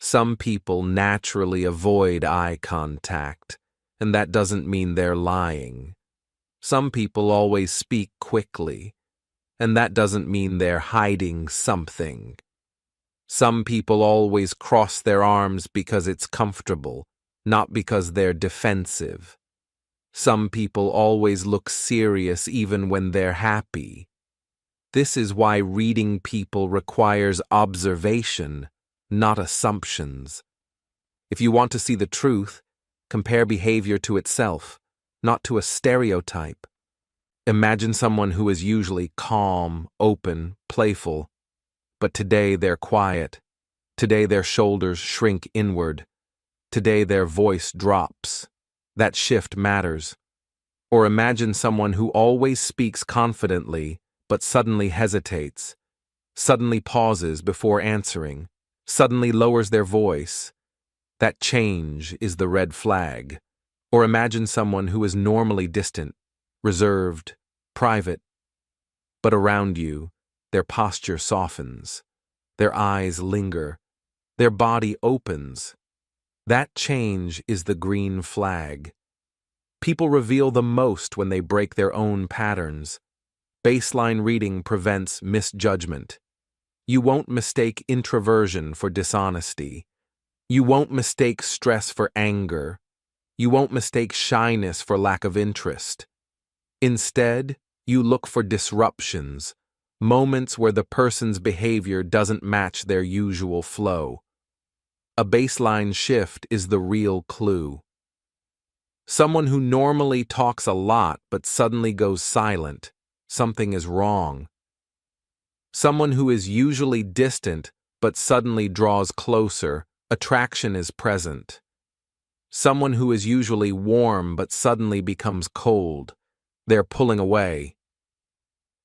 Some people naturally avoid eye contact, and that doesn't mean they're lying. Some people always speak quickly, and that doesn't mean they're hiding something. Some people always cross their arms because it's comfortable, not because they're defensive. Some people always look serious even when they're happy. This is why reading people requires observation, not assumptions. If you want to see the truth, compare behavior to itself, not to a stereotype. Imagine someone who is usually calm, open, playful, but today they're quiet. Today their shoulders shrink inward. Today their voice drops. That shift matters. Or imagine someone who always speaks confidently, but suddenly hesitates, suddenly pauses before answering, suddenly lowers their voice. That change is the red flag. Or imagine someone who is normally distant, reserved, private, but around you, their posture softens, their eyes linger, their body opens. That change is the green flag. People reveal the most when they break their own patterns. Baseline reading prevents misjudgment. You won't mistake introversion for dishonesty. You won't mistake stress for anger. You won't mistake shyness for lack of interest. Instead, you look for disruptions, moments where the person's behavior doesn't match their usual flow. A baseline shift is the real clue. Someone who normally talks a lot but suddenly goes silent, something is wrong. Someone who is usually distant but suddenly draws closer, attraction is present. Someone who is usually warm but suddenly becomes cold, they're pulling away.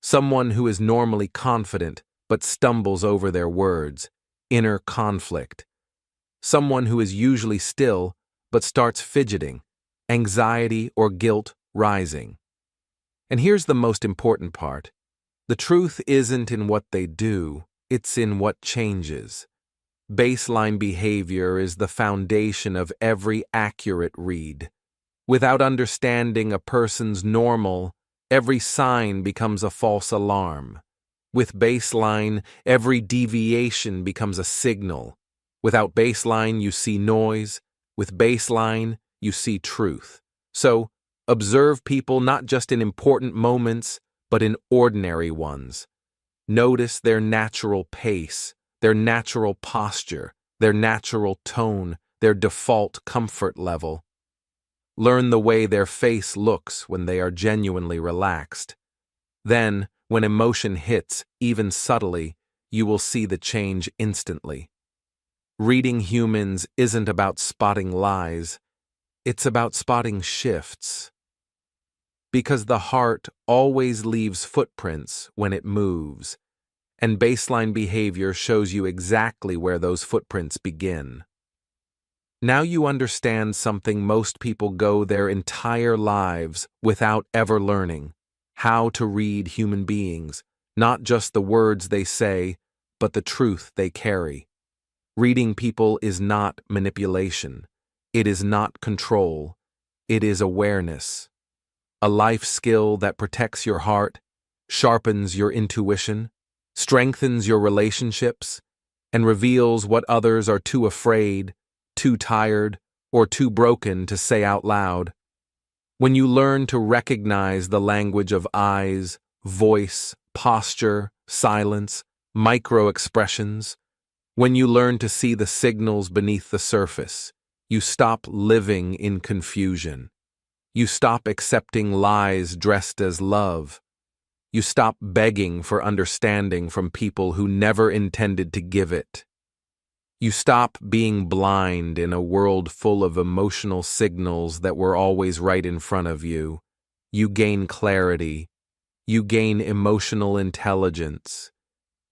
Someone who is normally confident but stumbles over their words, inner conflict. Someone who is usually still but starts fidgeting, anxiety or guilt rising. And here's the most important part. The truth isn't in what they do, it's in what changes. Baseline behavior is the foundation of every accurate read. Without understanding a person's normal, every sign becomes a false alarm. With baseline, every deviation becomes a signal. Without baseline, you see noise. With baseline, you see truth. So, observe people not just in important moments, but in ordinary ones. Notice their natural pace, their natural posture, their natural tone, their default comfort level. Learn the way their face looks when they are genuinely relaxed. Then, when emotion hits, even subtly, you will see the change instantly. Reading humans isn't about spotting lies, it's about spotting shifts. Because the heart always leaves footprints when it moves, and baseline behavior shows you exactly where those footprints begin. Now you understand something most people go their entire lives without ever learning: how to read human beings, not just the words they say, but the truth they carry. Reading people is not manipulation. It is not control. It is awareness. A life skill that protects your heart, sharpens your intuition, strengthens your relationships, and reveals what others are too afraid, too tired, or too broken to say out loud. When you learn to recognize the language of eyes, voice, posture, silence, micro-expressions, when you learn to see the signals beneath the surface, you stop living in confusion. You stop accepting lies dressed as love. You stop begging for understanding from people who never intended to give it. You stop being blind in a world full of emotional signals that were always right in front of you. You gain clarity. You gain emotional intelligence.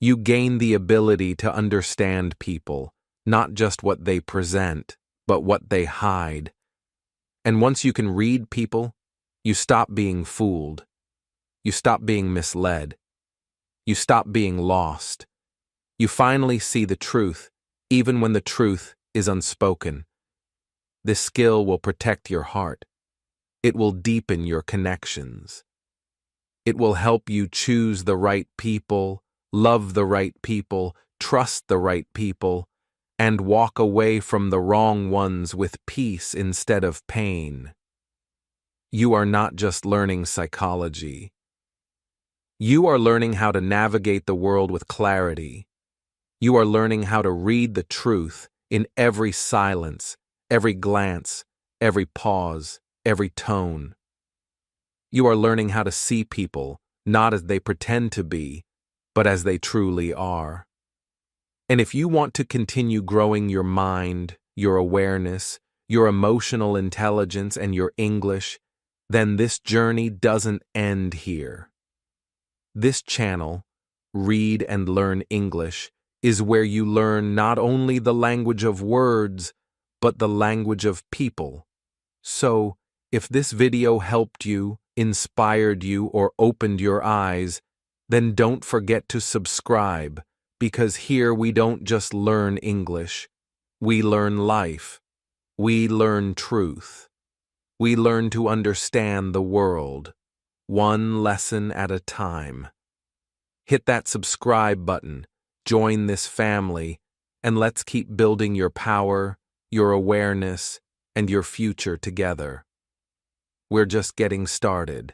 You gain the ability to understand people, not just what they present, but what they hide. And once you can read people, you stop being fooled. You stop being misled. You stop being lost. You finally see the truth, even when the truth is unspoken. This skill will protect your heart. It will deepen your connections. It will help you choose the right people, love the right people, trust the right people, and walk away from the wrong ones with peace instead of pain. You are not just learning psychology. You are learning how to navigate the world with clarity. You are learning how to read the truth in every silence, every glance, every pause, every tone. You are learning how to see people not as they pretend to be, but as they truly are. And if you want to continue growing your mind, your awareness, your emotional intelligence, and your English, then this journey doesn't end here. This channel, Read and Learn English, is where you learn not only the language of words, but the language of people. So, if this video helped you, inspired you, or opened your eyes, then don't forget to subscribe, because here we don't just learn English. We learn life. We learn truth. We learn to understand the world, one lesson at a time. Hit that subscribe button, join this family, and let's keep building your power, your awareness, and your future together. We're just getting started.